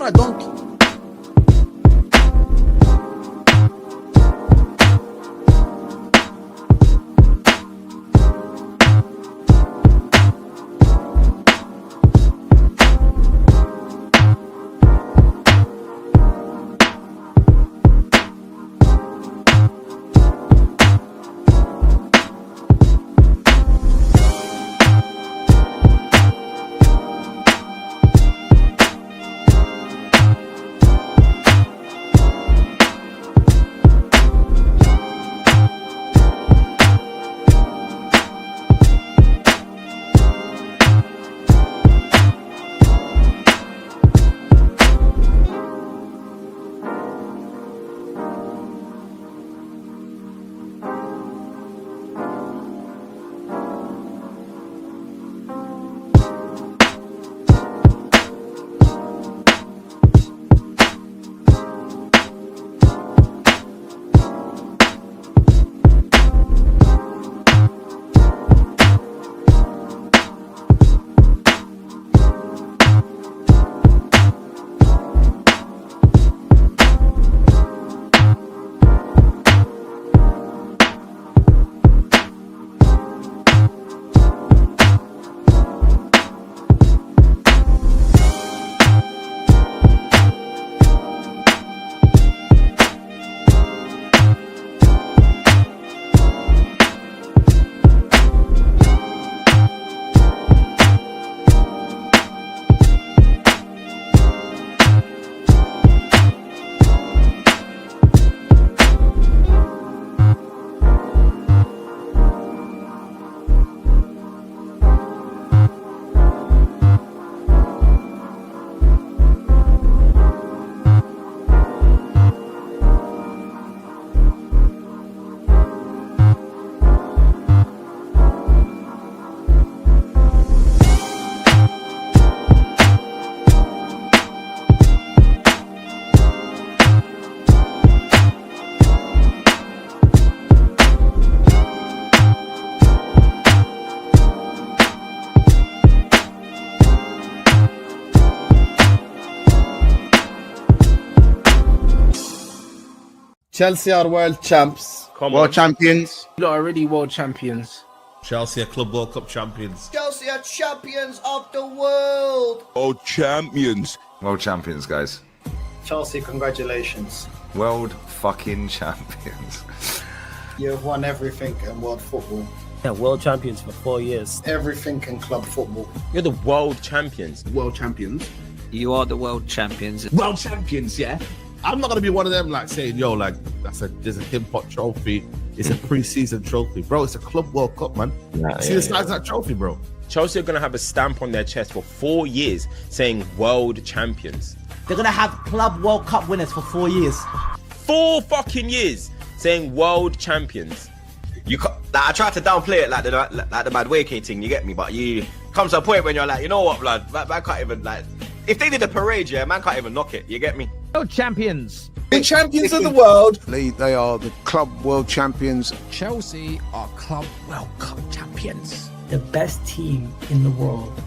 a donkey. Chelsea are world champs. World champions. You lot are already world champions. Chelsea are Club World Cup champions. Chelsea are champions of the world. World champions. World champions, guys. Chelsea, congratulations. World fucking champions. You have won everything in world football. Yeah, world champions for 4 years. Everything in club football. You're the world champions. World champions. You are the world champions. World champions, yeah. I'm not gonna be one of them like saying, yo, like there's a Tim Pot trophy. It's a pre-season trophy, bro. It's a Club World Cup, man. See the size of that trophy, bro. Chelsea are gonna have a stamp on their chest for 4 years saying world champions. They're going to have Club World Cup winners for 4 years. 4 fucking years saying world champions. I try to downplay it like the mad waking thing, you get me? But you comes to a point when you're like, you know what, blood? Man can't even like. If they did a parade, yeah, man can't even knock it. You get me? World champions. The champions of the world. They are the club world champions. Chelsea are Club World Cup champions. The best team in the world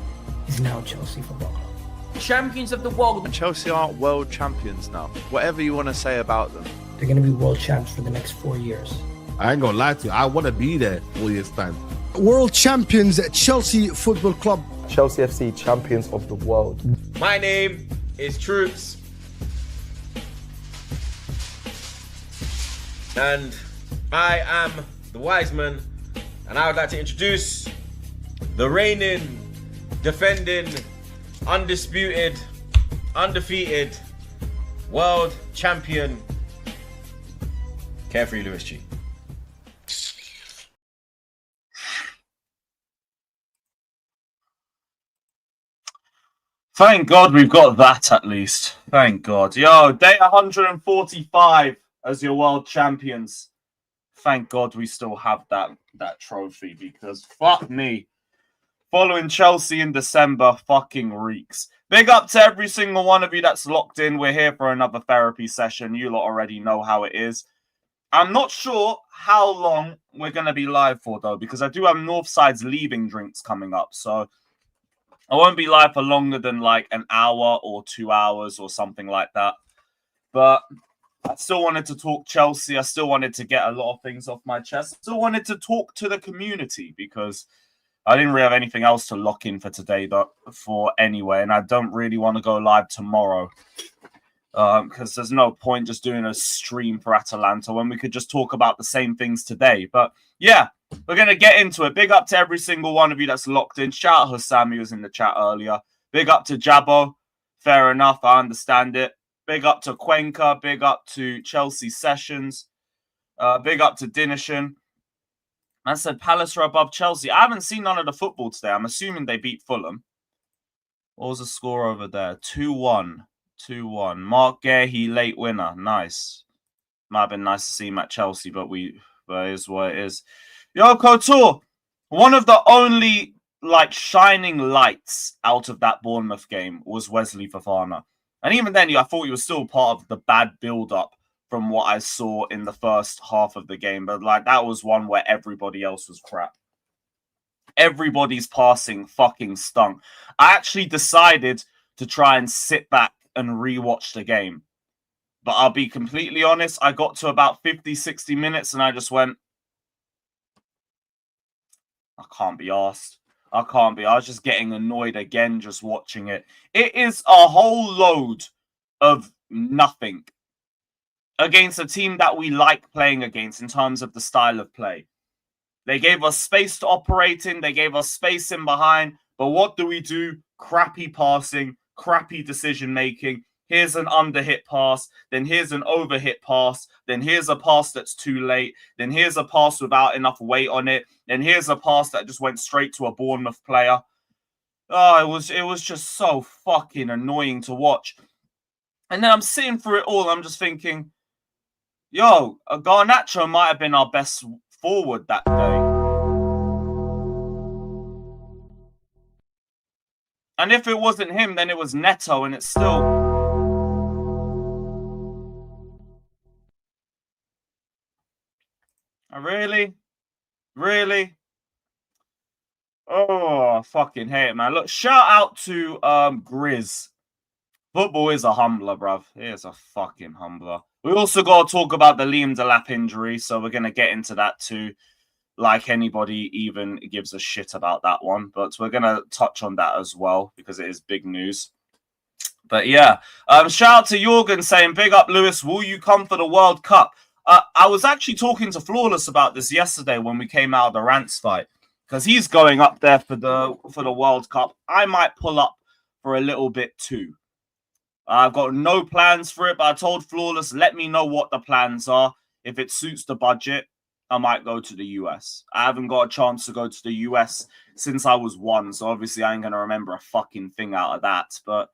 is now Chelsea Football Club. Champions of the world. Chelsea aren't world champions now. Whatever you want to say about them. They're going to be world champs for the next 4 years. I ain't gonna lie to you. I want to be there 4 years time. World champions at Chelsea Football Club. Chelsea FC champions of the world. My name is Troops. And I am the Wiseman. And I would like to introduce the reigning, defending, undisputed, undefeated world champion, Carefree Lewis G. Thank God we've got that at least. Thank God. Yo, day 145 as your world champions. Thank God we still have that trophy, because fuck me. Following Chelsea in December fucking reeks. Big up to every single one of you that's locked in. We're here for another therapy session. You lot already know how it is. I'm not sure how long we're going to be live for, though, because I do have Northside's leaving drinks coming up. So I won't be live for longer than like an hour or 2 hours or something like that. But I still wanted to talk Chelsea. I still wanted to get a lot of things off my chest. I still wanted to talk to the community because I didn't really have anything else to lock in for today for anyway. And I don't really want to go live tomorrow because there's no point just doing a stream for Atalanta when we could just talk about the same things today. But yeah, we're going to get into it. Big up to every single one of you that's locked in. Shout out Hussam, who was in the chat earlier. Big up to Jabbo. Fair enough. I understand it. Big up to Cuenca. Big up to Chelsea Sessions. Big up to Dinishan. I said Palace are above Chelsea. I haven't seen none of the football today. I'm assuming they beat Fulham. What was the score over there? 2-1. 2-1. Mark Gahey, late winner. Nice. Might have been nice to see him at Chelsea, but it is what it is. Yo, Couture, one of the only shining lights out of that Bournemouth game was Wesley Fofana. And even then, I thought he was still part of the bad build-up from what I saw in the first half of the game. But that was one where everybody else was crap. Everybody's passing fucking stunk. I actually decided to try and sit back and rewatch the game. But I'll be completely honest, I got to about 50, 60 minutes and I just went, I can't be arsed. I can't be. I was just getting annoyed again just watching it. It is a whole load of nothing against a team that we like playing against in terms of the style of play. They gave us space to operate in. They gave us space in behind. But what do? Crappy passing, crappy decision-making. Here's an underhit pass. Then here's an overhit pass. Then here's a pass that's too late. Then here's a pass without enough weight on it. Then here's a pass that just went straight to a Bournemouth player. Oh, it was just so fucking annoying to watch. And then I'm sitting through it all. I'm just thinking, yo, Garnacho might have been our best forward that day. And if it wasn't him, then it was Neto, and it's still... Really? Really? Oh, I fucking hate it, man. Look, shout out to Grizz. Football is a humbler, bruv. It is a fucking humbler. We also got to talk about the Liam Delap injury, so we're going to get into that too. Like anybody even gives a shit about that one. But we're going to touch on that as well, because it is big news. But yeah, shout out to Jorgen saying, big up, Lewis, will you come for the World Cup? I was actually talking to Flawless about this yesterday when we came out of the Rants fight, because he's going up there for the World Cup. I might pull up for a little bit too. I've got no plans for it, but I told Flawless, let me know what the plans are. If it suits the budget, I might go to the US. I haven't got a chance to go to the US since I was 1, so obviously I ain't going to remember a fucking thing out of that. But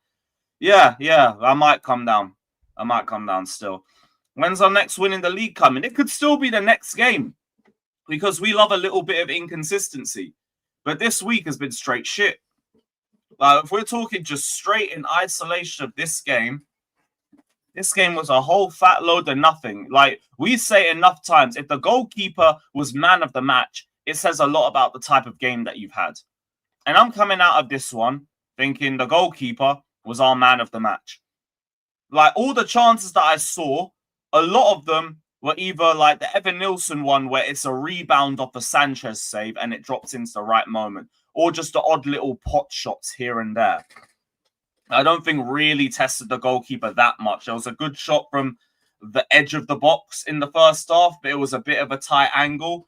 yeah, I might come down. I might come down still. When's our next win in the league coming? It could still be the next game because we love a little bit of inconsistency. But this week has been straight shit. If we're talking just straight in isolation of this game was a whole fat load of nothing. Like we say enough times, if the goalkeeper was man of the match, it says a lot about the type of game that you've had. And I'm coming out of this one thinking the goalkeeper was our man of the match. Like all the chances that I saw, a lot of them were either like the Evan Nilsson one where it's a rebound off a Sanchez save and it drops into the right moment, or just the odd little pot shots here and there. I don't think really tested the goalkeeper that much. There was a good shot from the edge of the box in the first half, but it was a bit of a tight angle.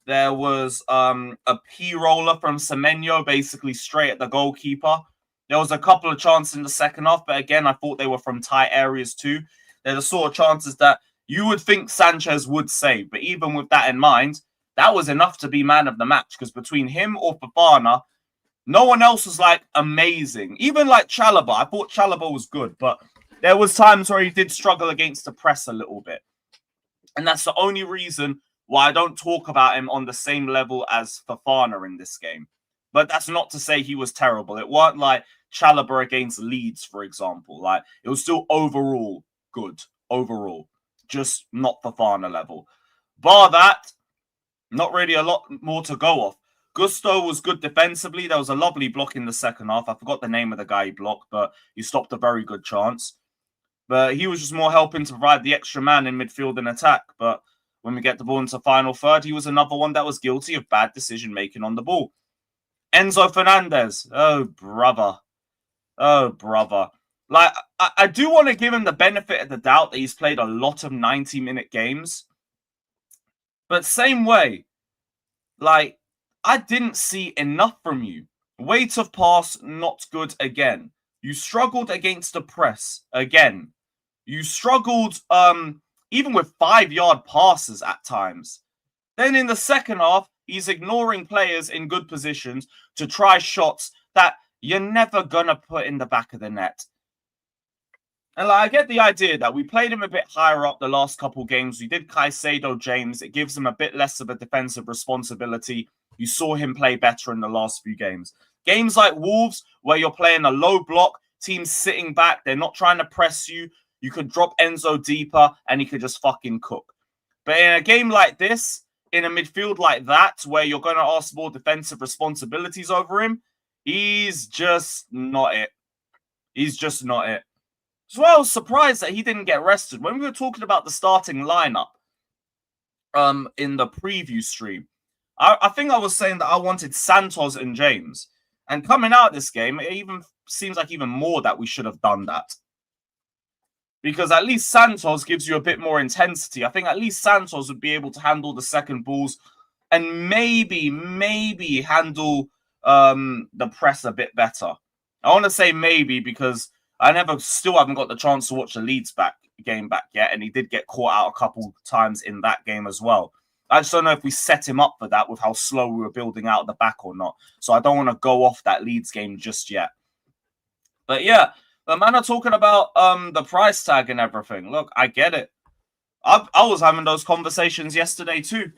There was a P-roller from Semenyo, basically straight at the goalkeeper. There was a couple of chances in the second half, but again, I thought they were from tight areas too. They're the sort of chances that you would think Sanchez would save. But even with that in mind, that was enough to be man of the match. Because between him or Fofana, no one else was like amazing. Even like Chalobah. I thought Chalobah was good. But there was times where he did struggle against the press a little bit. And that's the only reason why I don't talk about him on the same level as Fofana in this game. But that's not to say he was terrible. It weren't like Chalobah against Leeds, for example. Like it was still overall good. Overall. Just not Fofana level. Bar that, not really a lot more to go off. Gusto was good defensively. There was a lovely block in the second half. I forgot the name of the guy he blocked, but he stopped a very good chance. But he was just more helping to provide the extra man in midfield and attack. But when we get the ball into final third, he was another one that was guilty of bad decision-making on the ball. Enzo Fernandez. Oh, brother. Oh, brother. Like, I do want to give him the benefit of the doubt that he's played a lot of 90-minute games. But same way, like, I didn't see enough from you. Weight of pass, not good again. You struggled against the press again. You struggled even with 5-yard passes at times. Then in the second half, he's ignoring players in good positions to try shots that you're never going to put in the back of the net. And like, I get the idea that we played him a bit higher up the last couple games. We did Caicedo James. It gives him a bit less of a defensive responsibility. You saw him play better in the last few games. Games like Wolves, where you're playing a low block, teams sitting back, they're not trying to press you. You could drop Enzo deeper and he could just fucking cook. But in a game like this, in a midfield like that, where you're going to ask more defensive responsibilities over him, he's just not it. He's just not it. So I was surprised that he didn't get rested. When we were talking about the starting lineup in the preview stream, I think I was saying that I wanted Santos and James. And coming out of this game, it even seems like even more that we should have done that. Because at least Santos gives you a bit more intensity. I think at least Santos would be able to handle the second balls and maybe handle the press a bit better. I want to say maybe because I still haven't got the chance to watch the Leeds game back yet. And he did get caught out a couple times in that game as well. I just don't know if we set him up for that with how slow we were building out the back or not. So I don't want to go off that Leeds game just yet. But yeah, the man are talking about the price tag and everything. Look, I get it. I was having those conversations yesterday too.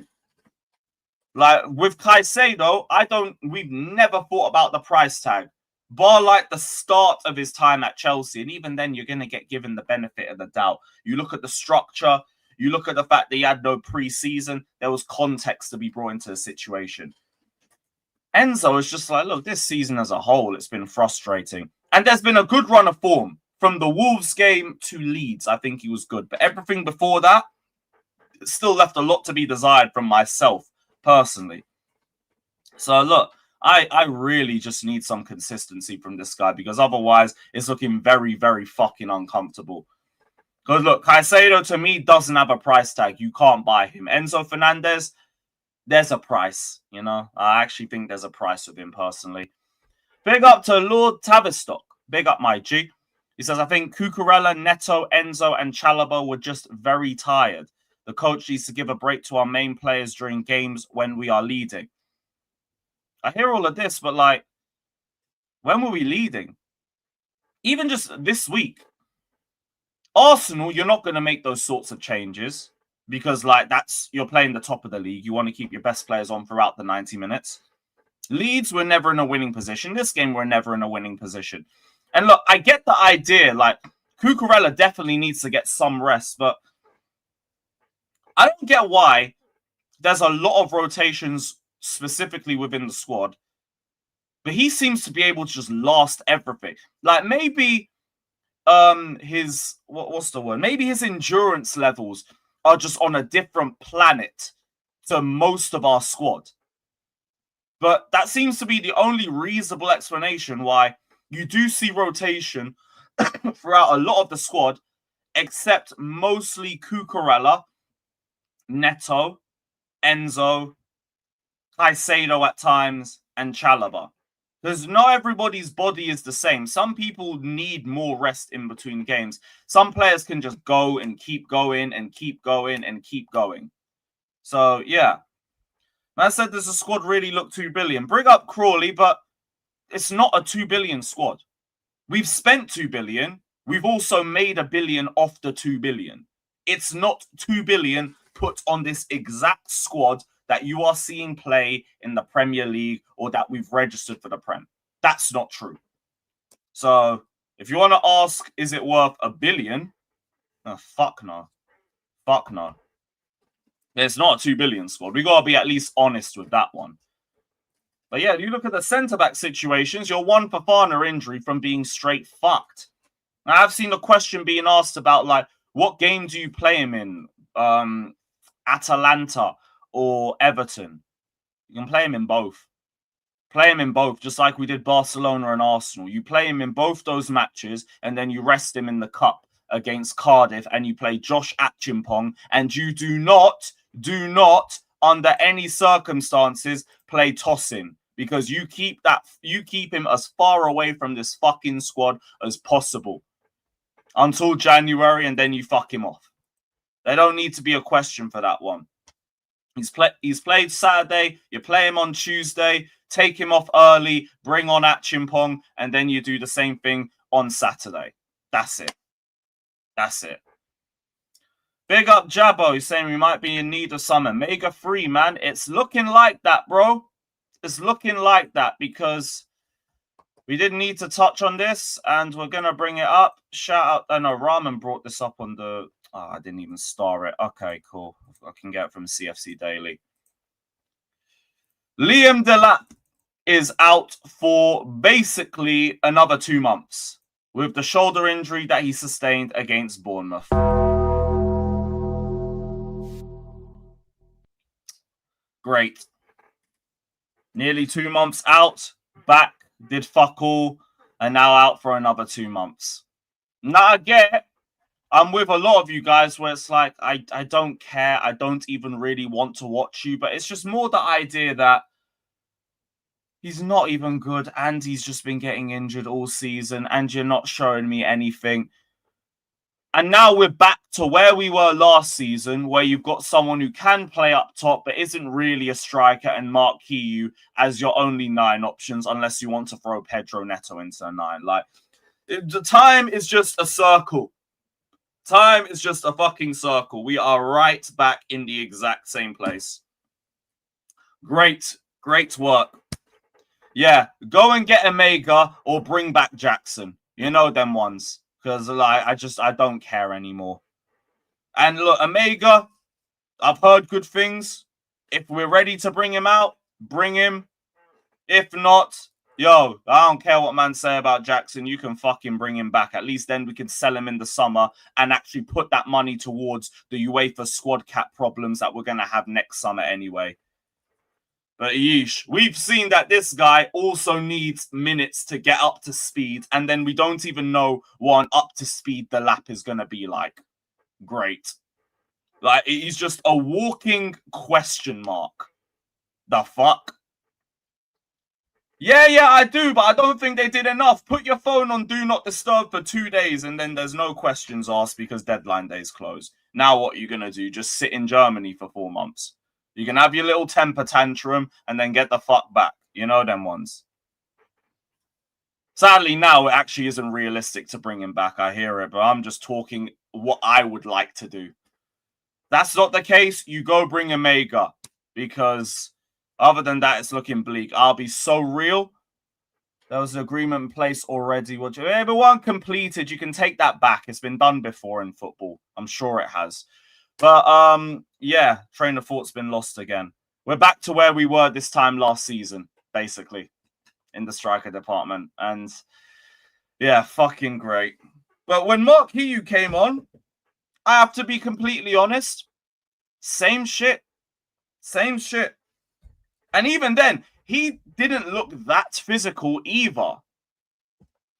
Like with Caicedo, we've never thought about the price tag. Bar like the start of his time at Chelsea. And even then, you're going to get given the benefit of the doubt. You look at the structure. You look at the fact that he had no pre-season. There was context to be brought into the situation. Enzo is just like, look, this season as a whole, it's been frustrating. And there's been a good run of form. From the Wolves game to Leeds, I think he was good. But everything before that, it still left a lot to be desired from myself, personally. So, look, I really just need some consistency from this guy. Because otherwise, it's looking very, very fucking uncomfortable. Because, look, Caicedo, to me, doesn't have a price tag. You can't buy him. Enzo Fernandez, there's a price, you know. I actually think there's a price with him, personally. Big up to Lord Tavistock. Big up, my G. He says, I think Cucurella, Neto, Enzo, and Chalobah were just very tired. The coach needs to give a break to our main players during games when we are leading. I hear all of this, but, like, when were we leading? Even just this week. Arsenal, you're not going to make those sorts of changes because, like, you're playing the top of the league. You want to keep your best players on throughout the 90 minutes. Leeds, we're never in a winning position. This game, we're never in a winning position. And look, I get the idea. Like, Cucurella definitely needs to get some rest, but I don't get why there's a lot of rotations specifically within the squad, but he seems to be able to just last everything. Like, maybe his what's the word? Maybe his endurance levels are just on a different planet to most of our squad. But that seems to be the only reasonable explanation why you do see rotation throughout a lot of the squad, except mostly Cucurella, Neto, Enzo, Caicedo at times, and Chalobah. Because not everybody's body is the same. Some people need more rest in between games. Some players can just go and keep going and keep going and keep going. So, yeah. Man said, does the squad really look 2 billion? Bring up Crawley, but it's not a 2 billion squad. We've spent 2 billion. We've also made $1 billion off the 2 billion. It's not 2 billion put on this exact squad that you are seeing play in the Premier League or that we've registered for the Prem. That's not true. So, if you want to ask, is it worth $1 billion? Oh, fuck no. Fuck no. It's not a 2 billion squad. We got to be at least honest with that one. But yeah, you look at the centre-back situations, you're one Fofana injury from being straight fucked. Now, I've seen a question being asked about, like, what game do you play him in? Atalanta or Everton? You can play him in both. Play him in both, just like we did Barcelona and Arsenal. You play him in both those matches, and then you rest him in the cup against Cardiff, and you play Josh Achimpong, and you do not, under any circumstances, play Tosin, because you keep him as far away from this fucking squad as possible until January, and then you fuck him off. There don't need to be a question for that one. He's played Saturday, you play him on Tuesday, take him off early, bring on Achimpong, and then you do the same thing on Saturday. That's it. That's it. Big up Jabbo, he's saying we might be in need of some Omega 3, man. It's looking like that, bro. It's looking like that, because we didn't need to touch on this, and we're going to bring it up. Shout out, I know Ramen brought this up on the... Oh, I didn't even star it. Okay, cool. I can get it from CFC Daily. Liam Delap is out for basically another 2 months with the shoulder injury that he sustained against Bournemouth. Great. Nearly 2 months out, back, did fuck all, and now out for another 2 months. Now I get, I'm with a lot of you guys where it's like, I don't care, I don't even really want to watch you, but it's just more the idea that he's not even good, and he's just been getting injured all season, and you're not showing me anything. And now we're back to where we were last season, where you've got someone who can play up top, but isn't really a striker, and marquee you as your only 9 options, unless you want to throw Pedro Neto into a 9. Like, the time is just a circle. Time is just a fucking circle. We are right back in the exact same place. Great, great work. Yeah, go and get Omega or bring back Jackson. You know them ones. Because like I don't care anymore. And look, Omega, I've heard good things. If we're ready to bring him out, bring him. If not, yo, I don't care what man say about Jackson. You can fucking bring him back. At least then we can sell him in the summer and actually put that money towards the UEFA squad cap problems that we're going to have next summer anyway. But yeesh, we've seen that this guy also needs minutes to get up to speed, and then we don't even know what an up-to-speed Delap is going to be like. Great. Like, he's just a walking question mark. The fuck? Yeah, I do, but I don't think they did enough. Put your phone on Do Not Disturb for 2 days, and then there's no questions asked because deadline day's closed. Now what are you going to do? Just sit in Germany for 4 months? You can have your little temper tantrum and then get the fuck back. You know them ones. Sadly, now it actually isn't realistic to bring him back. I hear it, but I'm just talking what I would like to do. That's not the case. You go bring Omega, because other than that, it's looking bleak. I'll be so real. There was an agreement in place already. Everyone completed. You can take that back. It's been done before in football. I'm sure it has. But, yeah, train of thought's been lost again. We're back to where we were this time last season, basically, in the striker department. And, yeah, fucking great. But when Mark Hiu came on, I have to be completely honest, same shit. Same shit. And even then, he didn't look that physical either.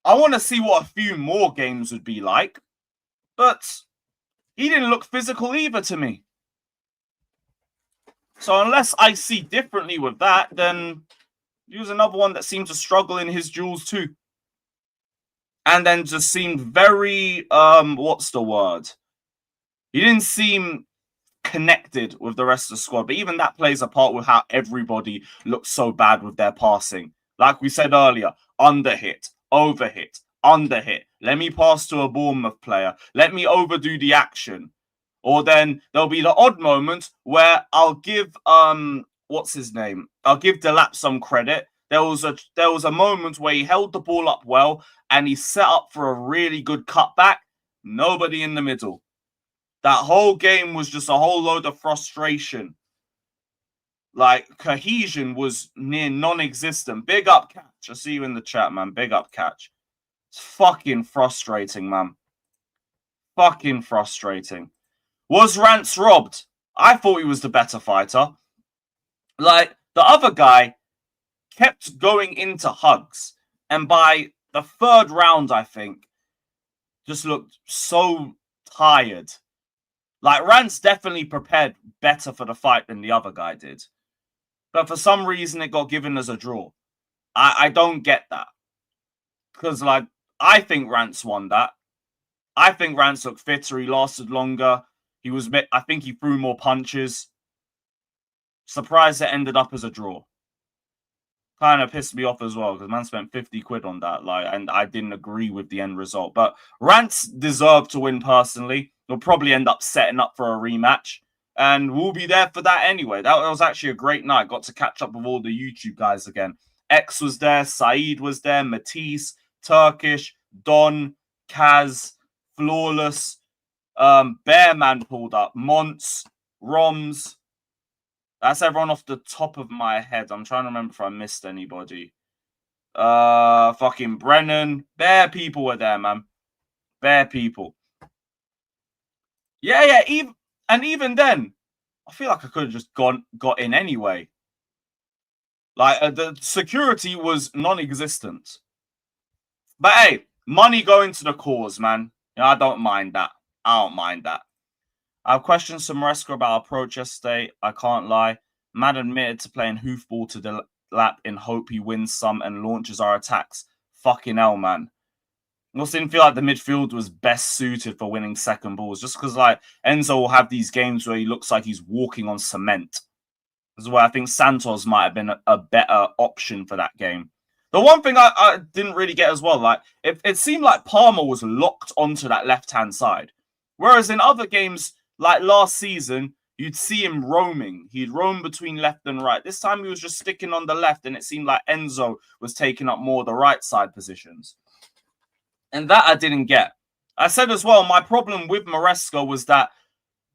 I want to see what a few more games would be like. But he didn't look physical either to me. So unless I see differently with that, then he was another one that seemed to struggle in his duels too. And then just seemed very, what's the word? He didn't seem connected with the rest of the squad. But even that plays a part with how everybody looks so bad with their passing. Like we said earlier, underhit, overhit, underhit. Let me pass to a Bournemouth player. Let me overdo the action. Or then there'll be the odd moment where I'll give what's his name? I'll give Delap some credit. There was a moment where he held the ball up well and he set up for a really good cutback. Nobody in the middle. That whole game was just a whole load of frustration. Like, cohesion was near non-existent. Big up, Catch. I see you in the chat, man. Big up, Catch. It's fucking frustrating, man. Fucking frustrating. Was Rance robbed? I thought he was the better fighter. Like, the other guy kept going into hugs. And by the third round, I think, just looked so tired. Like, Rance definitely prepared better for the fight than the other guy did. But for some reason, it got given as a draw. I don't get that. Because, like, I think Rance won that. I think Rance looked fitter. He lasted longer. I think he threw more punches. Surprised it ended up as a draw. Kind of pissed me off as well, because man spent 50 quid on that. And I didn't agree with the end result. But Rance deserved to win personally. He'll probably end up setting up for a rematch. And we'll be there for that anyway. That was actually a great night. Got to catch up with all the YouTube guys again. X was there. Saeed was there. Matisse, Turkish, Don, Kaz, Flawless. Bearman pulled up. Monts, Roms. That's everyone off the top of my head. I'm trying to remember if I missed anybody. Fucking Brennan. Bare people were there, man. Bare people. Yeah. Even then, I feel like I could have just got in anyway. Like, the security was non-existent. But hey, money going to the cause, man. You know, I don't mind that. I have questions to Maresca about our approach yesterday. I can't lie. Man admitted to playing hoofball to Delap in hope he wins some and launches our attacks. Fucking hell, man. I also didn't feel like the midfield was best suited for winning second balls. Just because, like, Enzo will have these games where he looks like he's walking on cement. This is where I think Santos might have been a better option for that game. The one thing I didn't really get as well, like, it seemed like Palmer was locked onto that left-hand side. Whereas in other games, like last season, you'd see him roaming. He'd roam between left and right. This time he was just sticking on the left, and it seemed like Enzo was taking up more the right side positions. And that I didn't get. I said as well, my problem with Maresca was that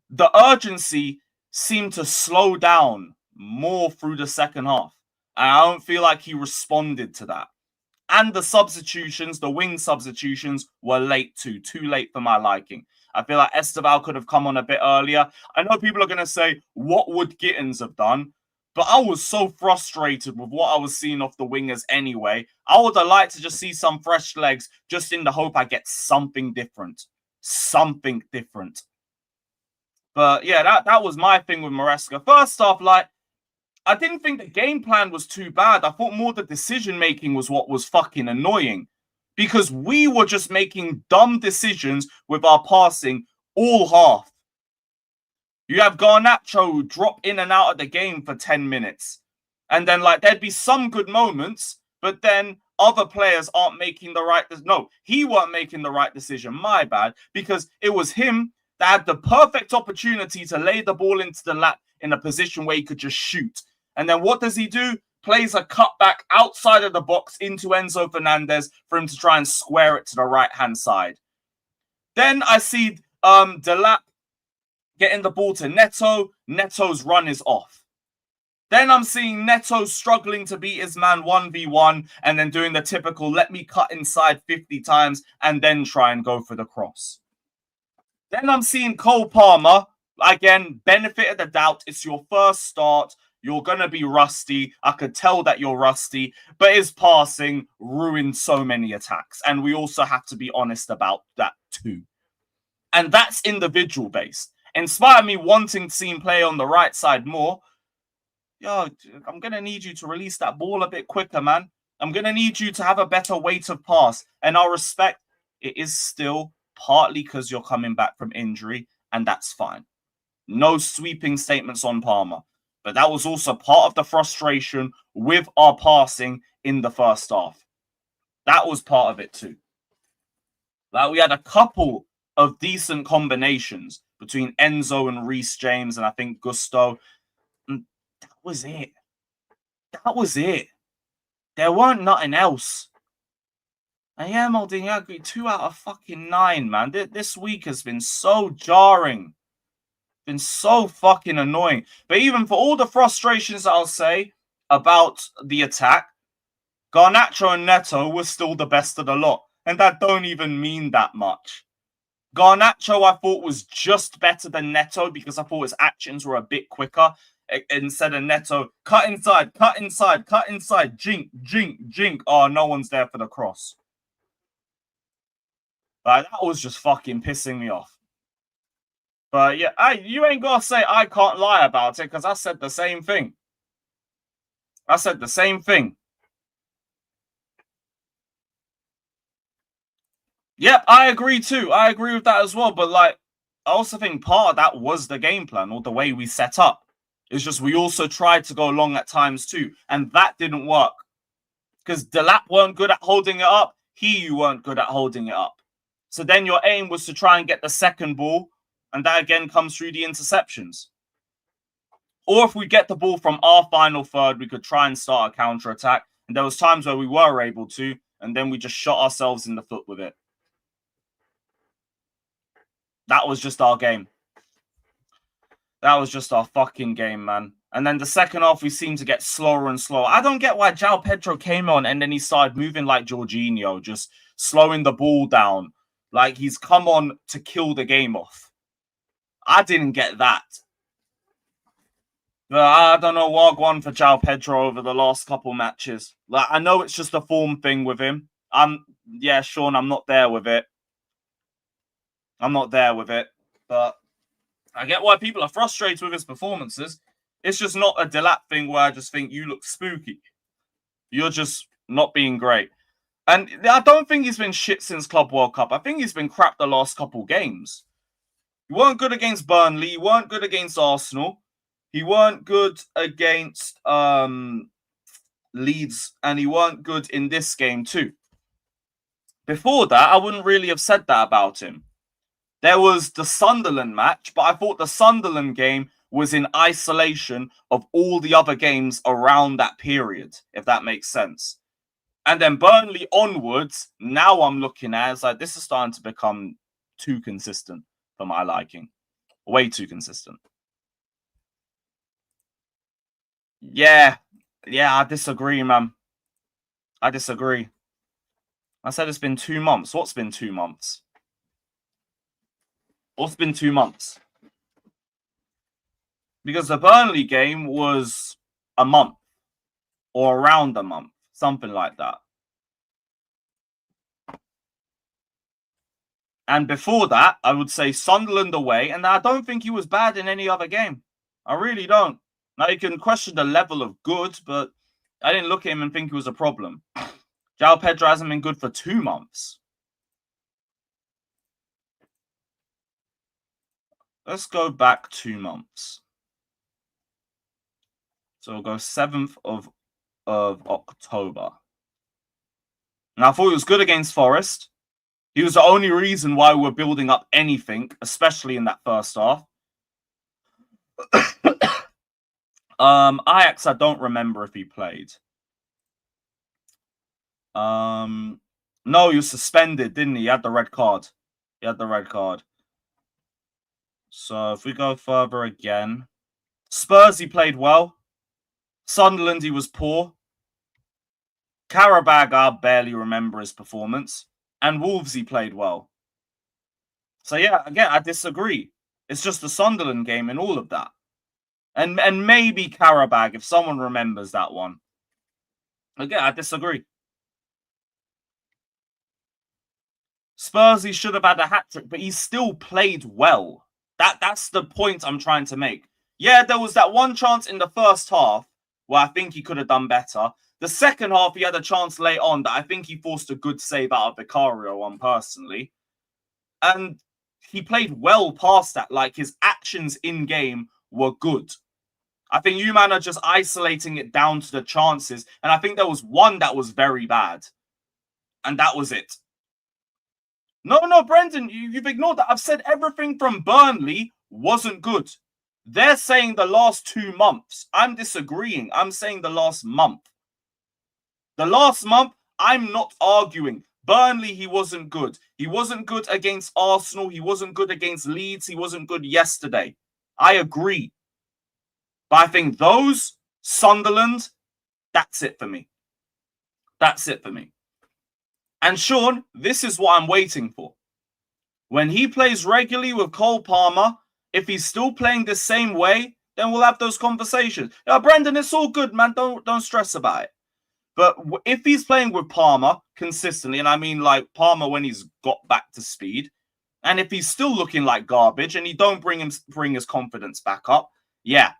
the urgency seemed to slow down more through the second half. And I don't feel like he responded to that. And the substitutions, the wing substitutions, were late too late for my liking. I feel like Esteval could have come on a bit earlier. I know people are going to say, what would Gittins have done? But I was so frustrated with what I was seeing off the wingers anyway. I would have liked to just see some fresh legs, just in the hope I get something different. Something different. But yeah, that was my thing with Maresca. First off, like, I didn't think the game plan was too bad. I thought more the decision-making was what was fucking annoying. Because we were just making dumb decisions with our passing all half. You have Garnacho who drop in and out of the game for 10 minutes. And then, like, there'd be some good moments, but then other players aren't making the right... No, he weren't making the right decision. My bad. Because it was him that had the perfect opportunity to lay the ball into the lap in a position where he could just shoot. And then what does he do? Plays a cutback outside of the box into Enzo Fernandez for him to try and square it to the right-hand side. Then I see Delap getting the ball to Neto. Neto's run is off. Then I'm seeing Neto struggling to beat his man 1v1 and then doing the typical let me cut inside 50 times and then try and go for the cross. Then I'm seeing Cole Palmer. Again, benefit of the doubt. It's your first start. You're going to be rusty. I could tell that you're rusty. But his passing ruined so many attacks. And we also have to be honest about that too. And that's individual based. In spite of me wanting to see him play on the right side more, yo, I'm going to need you to release that ball a bit quicker, man. I'm going to need you to have a better weight of pass. And I'll respect it is still partly because you're coming back from injury. And that's fine. No sweeping statements on Palmer. But that was also part of the frustration with our passing in the first half. That was part of it too. Like, we had a couple of decent combinations between Enzo and Reece James and I think Gusto. And that was it. That was it. There weren't nothing else. And yeah, Maldini, I agree. 2 out of fucking 9, man. This week has been so jarring. Been so fucking annoying. But even for all the frustrations I'll say about the attack, Garnacho and Neto were still the best of the lot. And that don't even mean that much. Garnacho, I thought, was just better than Neto because I thought his actions were a bit quicker. Instead of Neto, cut inside, cut inside, cut inside, jink, jink, jink. Oh, no one's there for the cross. Like, that was just fucking pissing me off. But yeah, you ain't got to say I can't lie about it because I said the same thing. I said the same thing. Yep, I agree too. I agree with that as well. But like, I also think part of that was the game plan or the way we set up. It's just we also tried to go long at times too. And that didn't work. Because Delap weren't good at holding it up. You weren't good at holding it up. So then your aim was to try and get the second ball. And that again comes through the interceptions. Or if we get the ball from our final third, we could try and start a counter-attack. And there was times where we were able to. And then we just shot ourselves in the foot with it. That was just our game. That was just our fucking game, man. And then the second half, we seemed to get slower and slower. I don't get why Joao Pedro came on and then he started moving like Jorginho, just slowing the ball down. Like he's come on to kill the game off. I didn't get that. But I don't know what won for Joao Pedro over the last couple matches. Like I know it's just a form thing with him. Yeah, Sean, I'm not there with it. I'm not there with it. But I get why people are frustrated with his performances. It's just not a Delap thing where I just think you look spooky. You're just not being great. And I don't think he's been shit since Club World Cup. I think he's been crap the last couple games. You weren't good against Burnley. You weren't good against Arsenal. He weren't good against Leeds. And he weren't good in this game too. Before that, I wouldn't really have said that about him. There was the Sunderland match, but I thought the Sunderland game was in isolation of all the other games around that period, if that makes sense. And then Burnley onwards, now I'm looking at it's like this is starting to become too consistent for my liking. Way too consistent. Yeah, I disagree, man. I disagree. I said it's been 2 months. What's been 2 months? What's been 2 months? Because the Burnley game was a month. Or around a month. Something like that. And before that, I would say Sunderland away. And I don't think he was bad in any other game. I really don't. Now, you can question the level of good, but I didn't look at him and think he was a problem. Joao Pedro hasn't been good for 2 months. Let's go back 2 months. So we'll go 7th of October. Now, I thought he was good against Forest. He was the only reason why we were building up anything, especially in that first half. Ajax, I don't remember if he played. No, he was suspended, didn't he? He had the red card. So if we go further again. Spurs, he played well. Sunderland, he was poor. Karabag, I barely remember his performance. And Wolves, he played well. So yeah, again, I disagree. It's just the Sunderland game and all of that. And maybe Karabag, if someone remembers that one. Again, I disagree. Spurs, he should have had a hat-trick, but he still played well. That's the point I'm trying to make. Yeah, there was that one chance in the first half where I think he could have done better. The second half, he had a chance late on that I think he forced a good save out of Vicario on personally. And he played well past that. Like, his actions in-game were good. I think you man are just isolating it down to the chances. And I think there was one that was very bad. And that was it. No, Brendan, you've ignored that. I've said everything from Burnley wasn't good. They're saying the last 2 months. I'm disagreeing. I'm saying the last month. The last month, I'm not arguing. Burnley, he wasn't good. He wasn't good against Arsenal. He wasn't good against Leeds. He wasn't good yesterday. I agree. But I think those, Sunderland, that's it for me. That's it for me. And Sean, this is what I'm waiting for. When he plays regularly with Cole Palmer, if he's still playing the same way, then we'll have those conversations. Yeah, Brendan, it's all good, man. Don't stress about it. But if he's playing with Palmer consistently, and I mean like Palmer when he's got back to speed, and if he's still looking like garbage and he don't bring his confidence back up, yeah,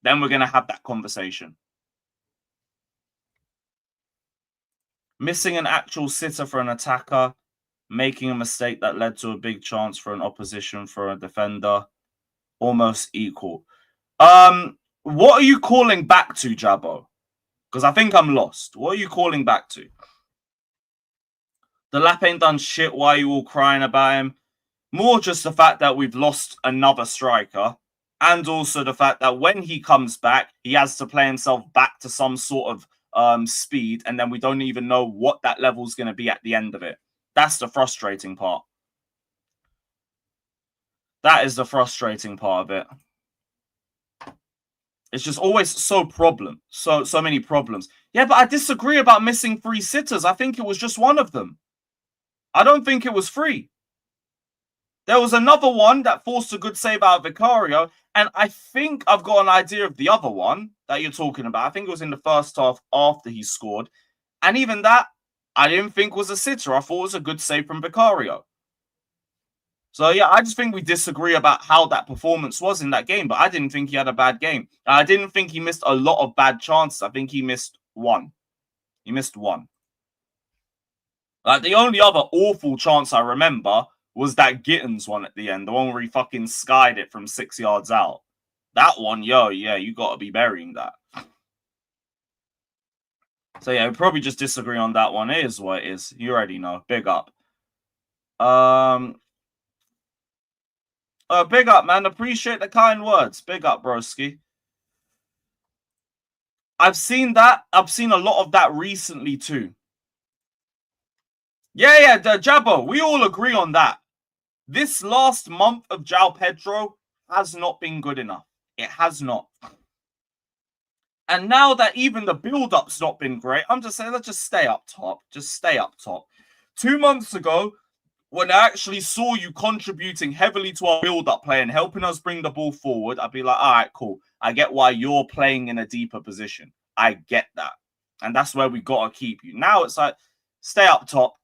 then we're going to have that conversation. Missing an actual sitter for an attacker, making a mistake that led to a big chance for an opposition for a defender, almost equal. What are you calling back to, Jabbo? Because I think I'm lost. What are you calling back to? Delap ain't done shit. Why are you all crying about him? More just the fact that we've lost another striker, and also the fact that when he comes back, he has to play himself back to some sort of speed, and then we don't even know what that level is going to be at the end of it. That's the frustrating part. That is the frustrating part of it. It's just always so many problems. Yeah, but I disagree about missing 3 sitters. I think it was just one of them. I don't think it was 3. There was another one that forced a good save out of Vicario, and I think I've got an idea of the other one that you're talking about. I think it was in the first half after he scored. And even that, I didn't think was a sitter. I thought it was a good save from Vicario. So, yeah, I just think we disagree about how that performance was in that game. But I didn't think he had a bad game. I didn't think he missed a lot of bad chances. I think he missed 1. He missed 1. Like, the only other awful chance I remember was that Gittins one at the end. The one where he fucking skied it from 6 yards out. That one, yeah, you got to be burying that. So, yeah, we probably just disagree on that one. It is what it is. You already know. Big up. Big up, man. Appreciate the kind words. Big up, broski. I've seen that. I've seen a lot of that recently, too. Yeah, Jabbo, we all agree on that. This last month of Joao Pedro has not been good enough. It has not. And now that even the build-up's not been great, I'm just saying, let's just stay up top. Just stay up top. 2 months ago, when I actually saw you contributing heavily to our build-up play and helping us bring the ball forward, I'd be like, all right, cool. I get why you're playing in a deeper position. I get that. And that's where we got to keep you. Now it's like, stay up top.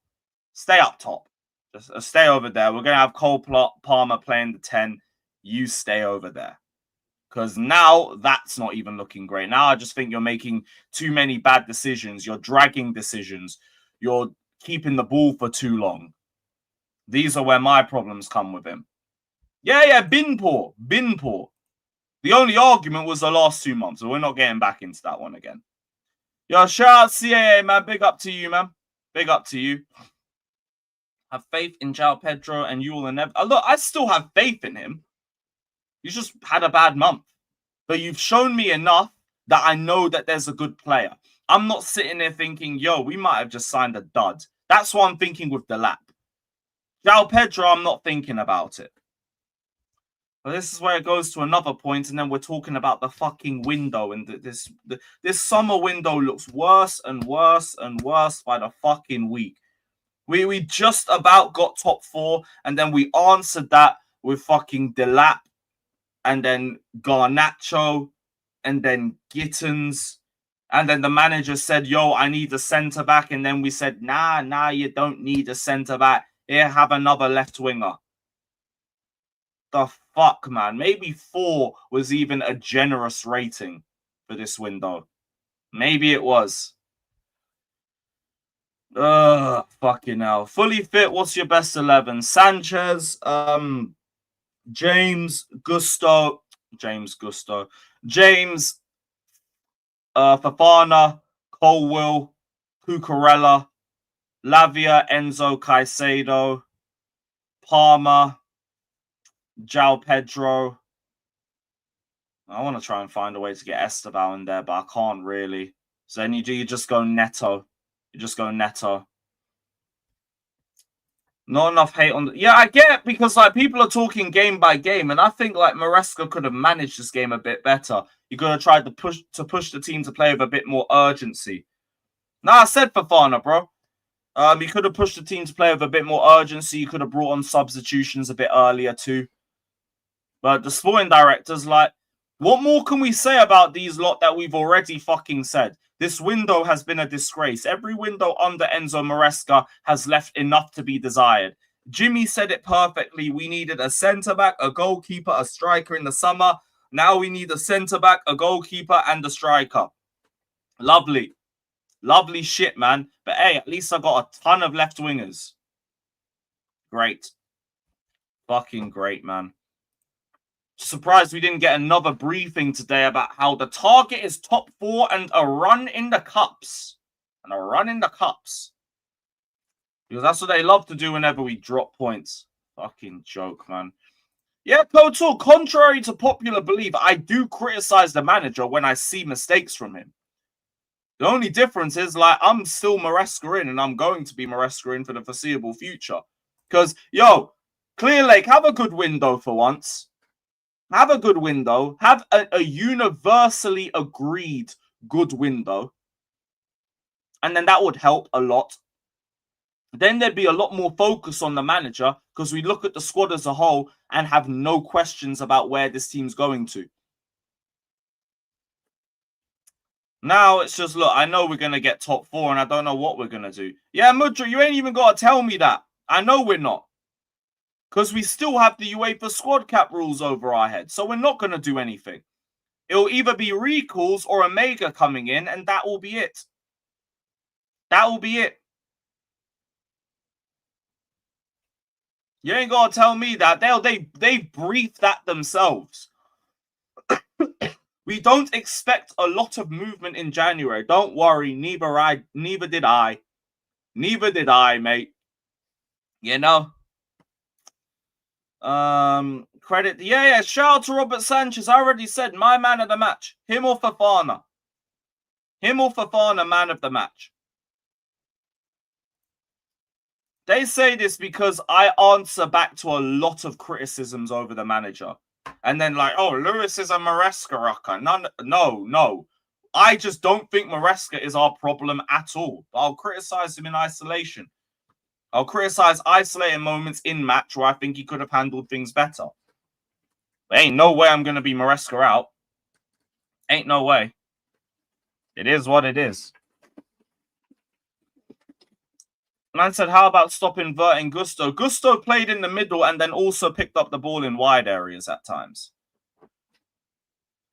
Stay up top. Just stay over there. We're going to have Cole Palmer playing the 10. You stay over there. Because now that's not even looking great. Now I just think you're making too many bad decisions. You're dragging decisions. You're keeping the ball for too long. These are where my problems come with him. Yeah, bin poor. Bin poor. The only argument was the last 2 months, so we're not getting back into that one again. Yo, shout out CAA, man. Big up to you, man. Big up to you. Have faith in Joao Pedro and you will never... Look, I still have faith in him. He's just had a bad month. But you've shown me enough that I know that there's a good player. I'm not sitting there thinking, yo, we might have just signed a dud. That's what I'm thinking with Delap. Joao Pedro, I'm not thinking about it. But this is where it goes to another point, and then we're talking about the fucking window. And this summer window looks worse and worse and worse by the fucking week. We just about got top 4, and then we answered that with fucking Delap, and then Garnacho, and then Gittins. And then the manager said, yo, I need a centre-back. And then we said, nah, you don't need a centre-back. Here, have another left winger. The fuck, man. Maybe 4 was even a generous rating for this window. Maybe it was. Fucking hell. Fully fit, what's your best 11? Sanchez, James, Fafana, Colwill, Cucurella, Lavia, Enzo, Caicedo, Palmer, Joao Pedro. I want to try and find a way to get Esteban in there, but I can't really. So then you just go Neto. You just go Neto. Not enough hate on. Yeah, I get it, because like people are talking game by game, and I think like Maresca could have managed this game a bit better. He could have tried to push the team to play with a bit more urgency. Nah, I said Fofana, bro. He could have pushed the team to play with a bit more urgency. He could have brought on substitutions a bit earlier too. But the sporting director's like, what more can we say about these lot that we've already fucking said? This window has been a disgrace. Every window under Enzo Maresca has left enough to be desired. Jimmy said it perfectly. We needed a centre-back, a goalkeeper, a striker in the summer. Now we need a centre-back, a goalkeeper, and a striker. Lovely. Lovely shit, man. But hey, at least I got a ton of left wingers. Great. Fucking great, man. Surprised we didn't get another briefing today about how the target is top 4 and a run in the cups. And a run in the cups. Because that's what they love to do whenever we drop points. Fucking joke, man. Yeah, Kotal, contrary to popular belief, I do criticize the manager when I see mistakes from him. The only difference is, like, I'm still Maresca in, and I'm going to be Maresca in for the foreseeable future. Because, yo, Clear Lake, have a good window for once. Have a good window. Have a universally agreed good window. And then that would help a lot. Then there'd be a lot more focus on the manager, because we look at the squad as a whole and have no questions about where this team's going to. Now it's just, look, I know we're going to get top 4 and I don't know what we're going to do. Yeah, Mudra, you ain't even got to tell me that. I know we're not. Because we still have the UEFA squad cap rules over our heads. So we're not going to do anything. It'll either be recalls or Omega coming in, and that will be it. That will be it. You ain't got to tell me that. They briefed that themselves. We don't expect a lot of movement in January. Don't worry. Neither did I. Neither did I, mate. You know? Credit. Yeah. Shout out to Robert Sanchez. I already said my man of the match. Him or Fofana. Him or Fofana, man of the match. They say this because I answer back to a lot of criticisms over the manager. And then like, oh, Lewis is a Maresca rocker. No. I just don't think Maresca is our problem at all. But I'll criticize him in isolation. I'll criticize isolated moments in match where I think he could have handled things better. But ain't no way I'm going to be Maresca out. Ain't no way. It is what it is. Man said, how about stop inverting Gusto? Gusto played in the middle and then also picked up the ball in wide areas at times.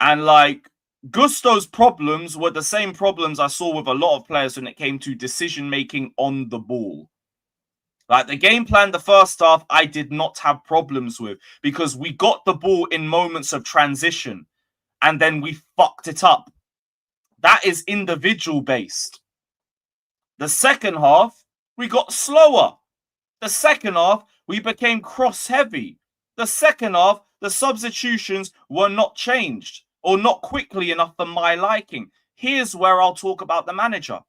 And like, Gusto's problems were the same problems I saw with a lot of players when it came to decision-making on the ball. Like, the game plan the first half, I did not have problems with because we got the ball in moments of transition and then we fucked it up. That is individual-based. The second half, we got slower. The second half, we became cross-heavy. The second half, the substitutions were not changed or not quickly enough for my liking. Here's where I'll talk about the manager.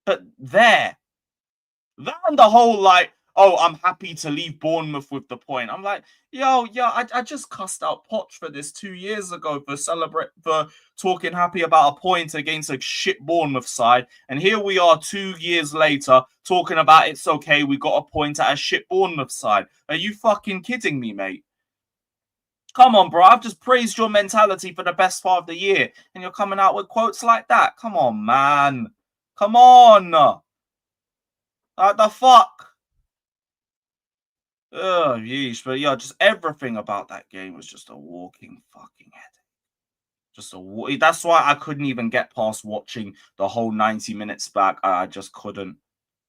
But there and the whole like, oh, I'm happy to leave Bournemouth with the point. I'm like, I just cussed out Poch for this 2 years ago for talking happy about a point against a shit Bournemouth side. And here we are 2 years later talking about it's okay, we got a point at a shit Bournemouth side. Are you fucking kidding me, mate? Come on, bro. I've just praised your mentality for the best part of the year. And you're coming out with quotes like that. Come on, man. Come on. Like the fuck? Oh, yeesh. But yeah, just everything about that game was just a walking fucking headache. That's why I couldn't even get past watching the whole 90 minutes back. I just couldn't.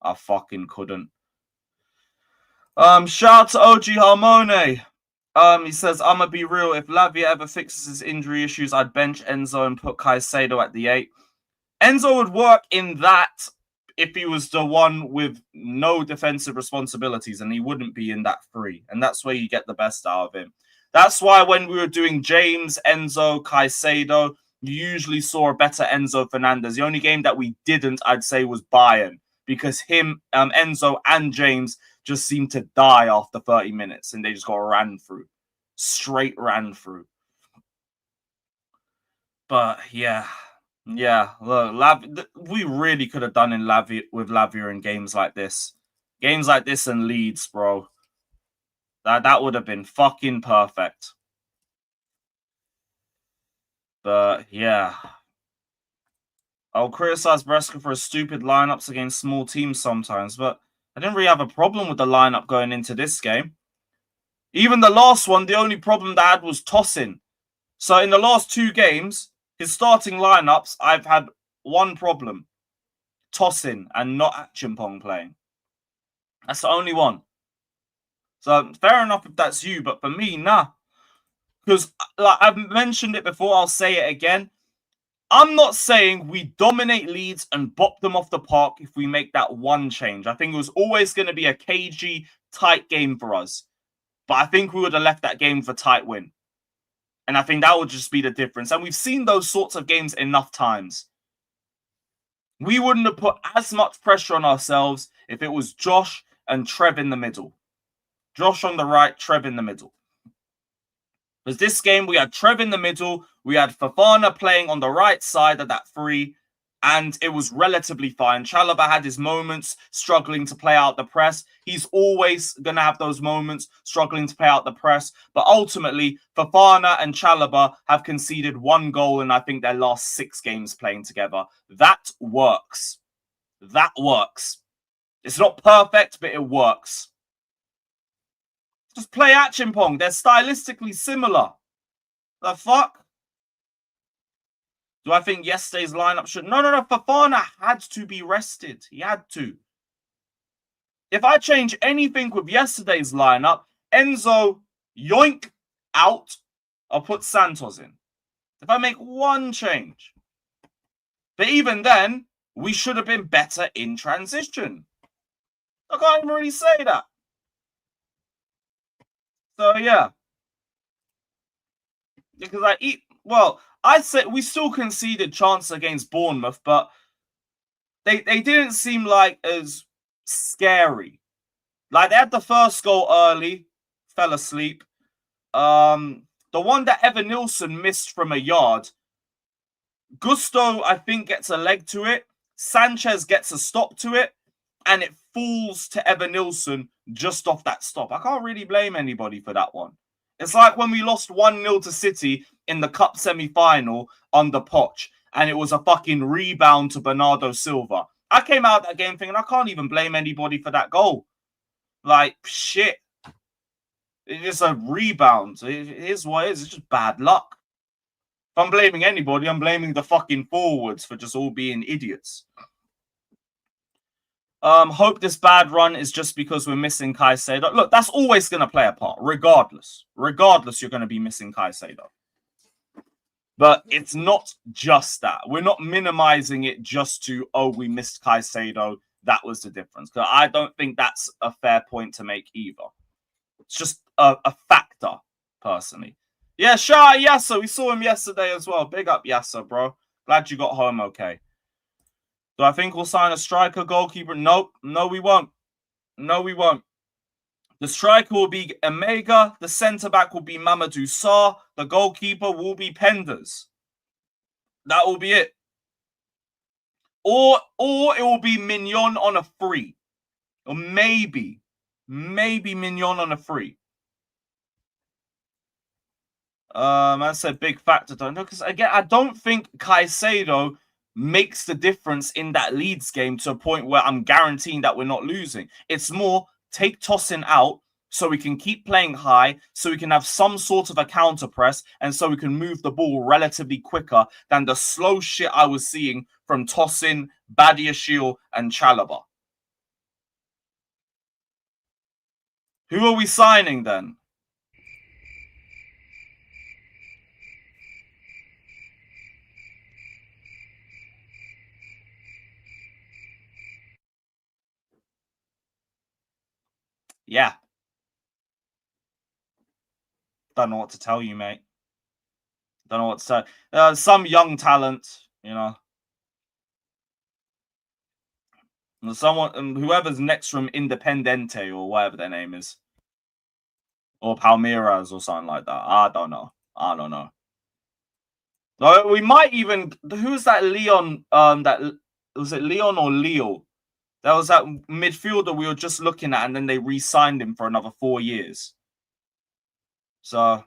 I fucking couldn't. Shout out to OG Harmone. He says, I'ma be real. If Lavia ever fixes his injury issues, I'd bench Enzo and put Caicedo at the 8. Enzo would work in that if he was the one with no defensive responsibilities, and he wouldn't be in that 3. And that's where you get the best out of him. That's why when we were doing James, Enzo, Caicedo, you usually saw a better Enzo Fernandez. The only game that we didn't, I'd say, was Bayern. because him, Enzo and James just seemed to die after 30 minutes and they just got ran through. Straight ran through. But yeah, look, we really could have done with Lavia in games like this. Games like this and Leeds, bro. That would have been fucking perfect. But yeah. I'll criticize Maresca for his stupid lineups against small teams sometimes, but I didn't really have a problem with the lineup going into this game. Even the last one, the only problem that I had was tossing. So in the last 2 games, his starting lineups, I've had one problem. Tossing and not Achimpong playing. That's the only one. So fair enough if that's you, but for me, nah. Because like I've mentioned it before, I'll say it again. I'm not saying we dominate Leeds and bop them off the park if we make that one change. I think it was always going to be a cagey, tight game for us. But I think we would have left that game for tight win. And I think that would just be the difference. And we've seen those sorts of games enough times. We wouldn't have put as much pressure on ourselves if it was Josh and Trev in the middle. Josh on the right, Trev in the middle. Because this game, we had Trev in the middle, we had Fofana playing on the right side of that 3, and it was relatively fine. Chalobah had his moments struggling to play out the press. He's always going to have those moments struggling to play out the press. But ultimately, Fofana and Chalobah have conceded 1 goal in, I think, their last 6 games playing together. That works. That works. It's not perfect, but it works. Just play Achimpong. They're stylistically similar. The fuck? Do I think yesterday's lineup should... No. Fofana had to be rested. He had to. If I change anything with yesterday's lineup, Enzo, yoink, out. I'll put Santos in. If I make one change. But even then, we should have been better in transition. I can't even really say that. So, yeah. Because I said we still conceded chance against Bournemouth, but they didn't seem like as scary. Like, they had the first goal early, fell asleep. The one that Evan Nilsson missed from a yard, Gusto, I think, gets a leg to it. Sanchez gets a stop to it. And it falls to Evan Nilsson just off that stop. I can't really blame anybody for that one. It's like when we lost 1-0 to City in the Cup semi-final under Poch, and it was a fucking rebound to Bernardo Silva. I came out of that game thinking I can't even blame anybody for that goal. Like, shit. It's a rebound. It is what it is. It's just bad luck. If I'm blaming anybody, I'm blaming the fucking forwards for just all being idiots. Hope this bad run is just because we're missing Caicedo. Look, that's always going to play a part, regardless. Regardless, you're going to be missing Caicedo. But it's not just that. We're not minimizing it just to, oh, we missed Caicedo. That was the difference. Because I don't think that's a fair point to make either. It's just a factor, personally. Yeah, shout out Yasser. We saw him yesterday as well. Big up Yasser, bro. Glad you got home okay. Do I think we'll sign a striker, goalkeeper? Nope. No, we won't. No, we won't. The striker will be Omega. The centre-back will be Mamadou Sarr. The goalkeeper will be Penders. That will be it. Or it will be Mignon on a free. Or maybe Mignon on a free. That's a big factor. Because, again, I don't think Caicedo makes the difference in that Leeds game to a point where I'm guaranteeing that we're not losing. It's more, take Tosin out so we can keep playing high, so we can have some sort of a counter press, and so we can move the ball relatively quicker than the slow shit I was seeing from Tosin, Badiashile, and Chalobah. Who are we signing then? Yeah. Don't know what to tell you, mate. Don't know what to say. Some young talent, you know. Someone, whoever's next from Independiente or whatever their name is, or Palmeiras or something like that. I don't know. So we might even. Who's that Leon? That was it. Leon or Leo? That was that midfielder we were just looking at, and then they re-signed him for another 4 years. So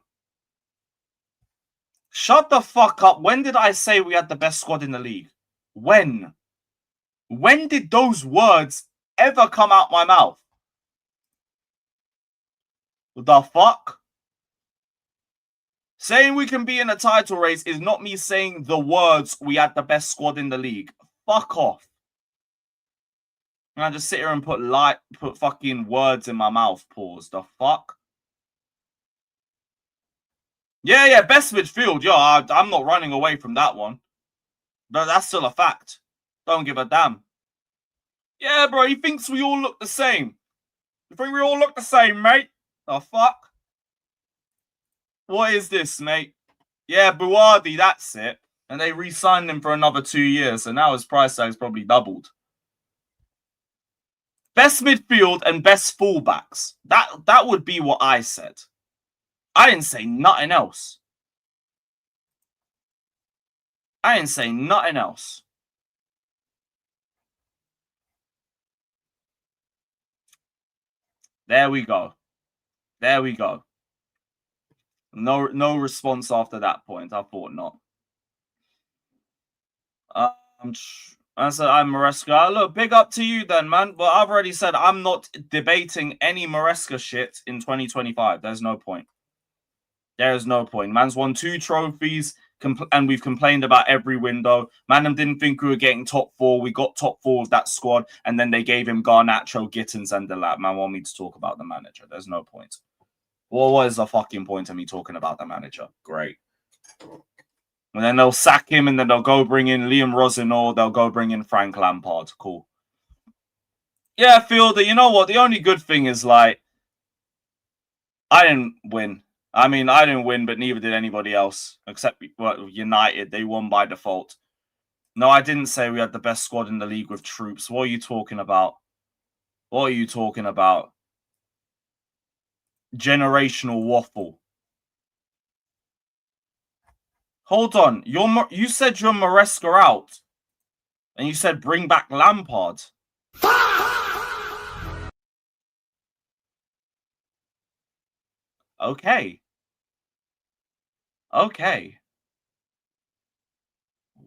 shut the fuck up. When did I say we had the best squad in the league? When? When did those words ever come out my mouth? The fuck? Saying we can be in a title race is not me saying the words we had the best squad in the league. Fuck off. And I just sit here and put fucking words in my mouth. Pause. The fuck? Yeah, best midfield. Yo, I'm not running away from that one. But that's still a fact. Don't give a damn. Yeah, bro, he thinks we all look the same. You think we all look the same, mate? The fuck? What is this, mate? Yeah, Buardi, that's it. And they re-signed him for another 2 years, so now his price tag's probably doubled. Best midfield and best fullbacks. That would be what I said. I didn't say nothing else. There we go. No response after that point. I thought not. I said I'm Maresca. Look, big up to you then, man. But I've already said I'm not debating any Maresca shit in 2025. There's no point. There is no point. Man's won 2 trophies, and we've complained about every window. Man, didn't think we were getting top 4. We got top 4 of that squad, and then they gave him Garnacho, Gittins, and Delap. Man, want me to talk about the manager? There's no point. Well, what is the fucking point of me talking about the manager? Great. And then they'll sack him, and then they'll go bring in Liam Rosinor. They'll go bring in Frank Lampard. Cool. Yeah, Fielder, you know what? The only good thing is, like, I didn't win. I mean, I didn't win, but neither did anybody else, except United. They won by default. No, I didn't say we had the best squad in the league with troops. What are you talking about? Generational waffle. Hold on. You said you're Maresca out. And you said bring back Lampard. Okay.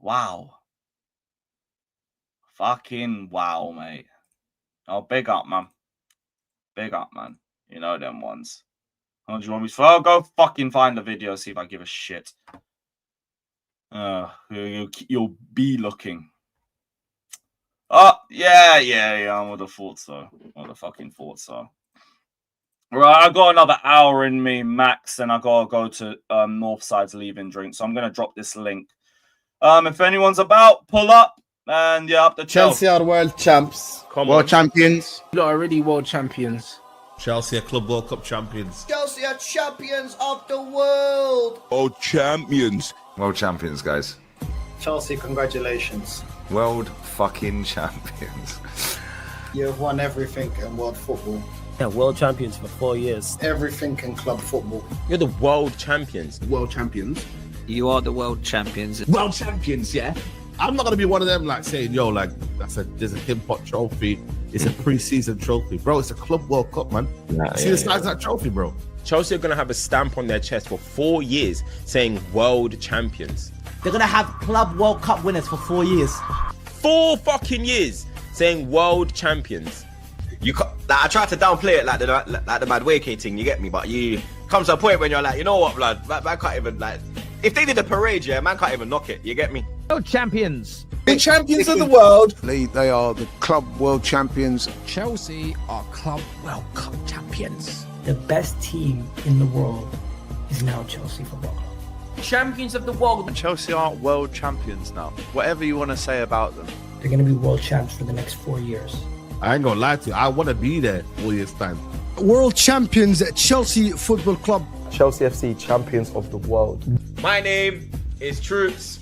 Wow. Fucking wow, mate. Oh, big up, man. You know them ones. How do you want me to? Oh, go fucking find the video, see if I give a shit. You'll be looking. Oh, yeah. I would have thought so. Right, I got another hour in me, max, and I gotta go to Northside's leaving drink. So I'm gonna drop this link. If anyone's about, pull up and yeah, up the Chelsea are world champs. World champions. You lot are already world champions. Chelsea are Club World Cup champions. Chelsea are champions of the world. World champions. World champions, guys. Chelsea, congratulations. World fucking champions. You have won everything in world football. Yeah, world champions for 4 years. Everything in club football. You're the world champions. World champions. You are the world champions. World champions, yeah. I'm not gonna be one of them like saying, yo, like there's a Kim Pot trophy. It's a pre-season trophy, bro. It's a Club World Cup, man. See the size of that trophy, bro. Chelsea are going to have a stamp on their chest for 4 years saying world champions. They're going to have Club World Cup winners for 4 years. 4 fucking years saying world champions. I try to downplay it like the mad Wake thing, you get me? But you comes to a point when you're like, you know what, blood? Man can't even, like, if they did a parade, yeah, man can't even knock it, you get me? World champions. The champions of the world. They are the club world champions. Chelsea are Club World Cup champions. The best team in the world is now Chelsea Football Club. Champions of the world. Chelsea aren't world champions now. Whatever you want to say about them. They're going to be world champs for the next 4 years. I ain't gonna lie to you. I want to be there 4 years' time. World champions at Chelsea Football Club. Chelsea FC champions of the world. My name is Troops.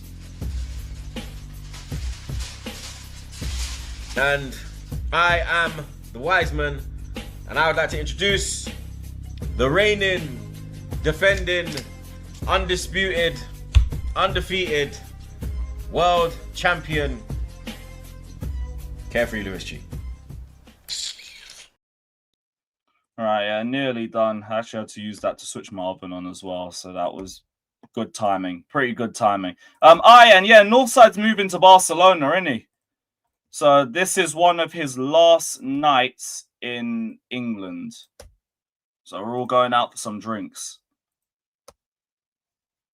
And I am the wise man, and I would like to introduce the reigning, defending, undisputed, undefeated world champion, Carefree Lewis G. Alright, yeah, nearly done. I actually had to use that to switch my oven on as well, so that was good timing. Pretty good timing. And yeah, Northside's moving to Barcelona, isn't he? So this is one of his last nights in England. So we're all going out for some drinks.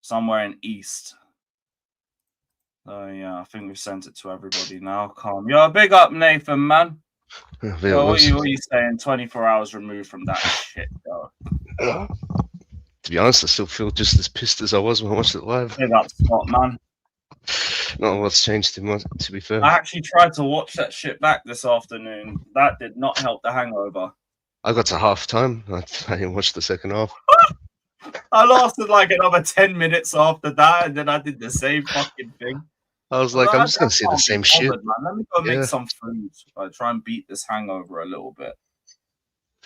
Somewhere in East. So yeah, I think we've sent it to everybody now. Calm. Yo, big up, Nathan, man. Well, what are you saying? 24 hours removed from that shit, though. To be honest, I still feel just as pissed as I was when I watched it live. Big up, Scott, man. Not what's changed too much, to be fair. I actually tried to watch that shit back this afternoon. That did not help the hangover. I got to half time. I didn't watch the second half. I lasted like another 10 minutes after that, and then I did the same fucking thing. I was like, I'm just going to see the same shit. Man. Let me go make some food. I try and beat this hangover a little bit.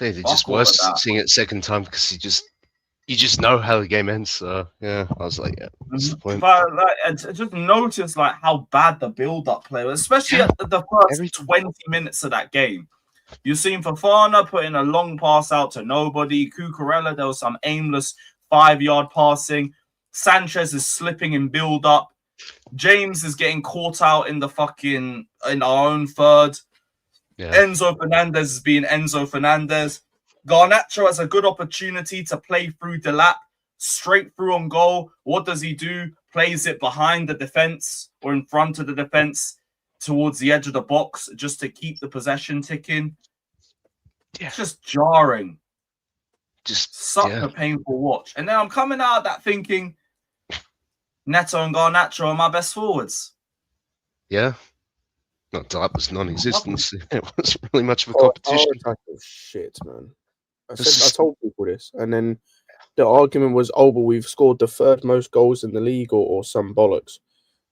It's just worse seeing it second time because you just know how the game ends. So yeah, I was like, yeah, what's the point? But I just noticed like how bad the build-up play was, especially at the first 20 minutes of that game. You've seen Fofana putting a long pass out to nobody. Cucurella, there was some aimless 5-yard passing. Sanchez is slipping in build-up. James is getting caught out in our own third. Yeah. Enzo Fernandez is being Enzo Fernandez. Garnacho has a good opportunity to play through Delap, straight through on goal. What does he do? Plays it behind the defense or in front of the defense towards the edge of the box just to keep the possession ticking. Yeah. It's just jarring. Just such a painful watch. And then I'm coming out of that thinking Neto and Garnacho are my best forwards. Yeah. Not Delap was non-existent. It wasn't really much of a competition. Shit, man. I told people this, and then the argument was, oh, but we've scored the third most goals in the league or some bollocks.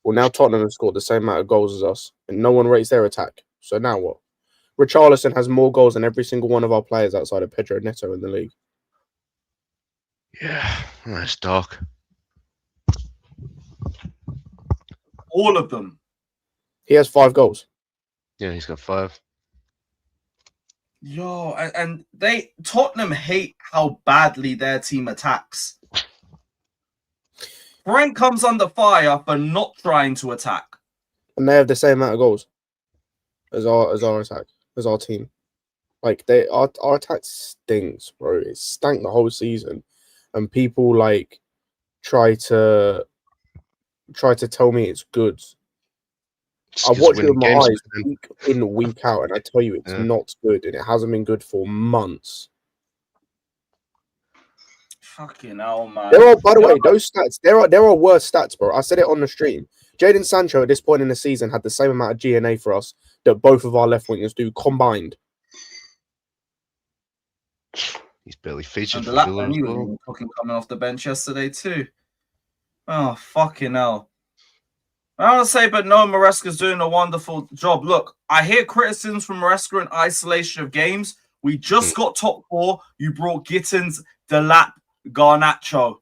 Well, now Tottenham have scored the same amount of goals as us, and no one rates their attack. So now what? Richarlison has more goals than every single one of our players outside of Pedro Neto in the league. Yeah, that's dark. All of them. He has 5 goals. Yeah, he's got 5. Yo, and Tottenham hate how badly their team attacks. Brent comes under fire for not trying to attack. And they have the same amount of goals as our attack, as our team. Like our attack stinks, bro. It stank the whole season. And people like try to tell me it's good. I watch it with my eyes week in, week out, and I tell you it's not good, and it hasn't been good for months. Fucking hell, man. There are, by the way, those stats, there are worse stats, bro. I said it on the stream. Jadon Sancho at this point in the season had the same amount of GNA for us that both of our left wingers do combined. He's barely featured for Delap, Villa as well. Fucking coming off the bench yesterday too. Oh, fucking hell. I don't say, but no, Maresca's doing a wonderful job. Look, I hear criticisms from Maresca in isolation of games. We just got top 4. You brought Gittins, Delap, Garnacho.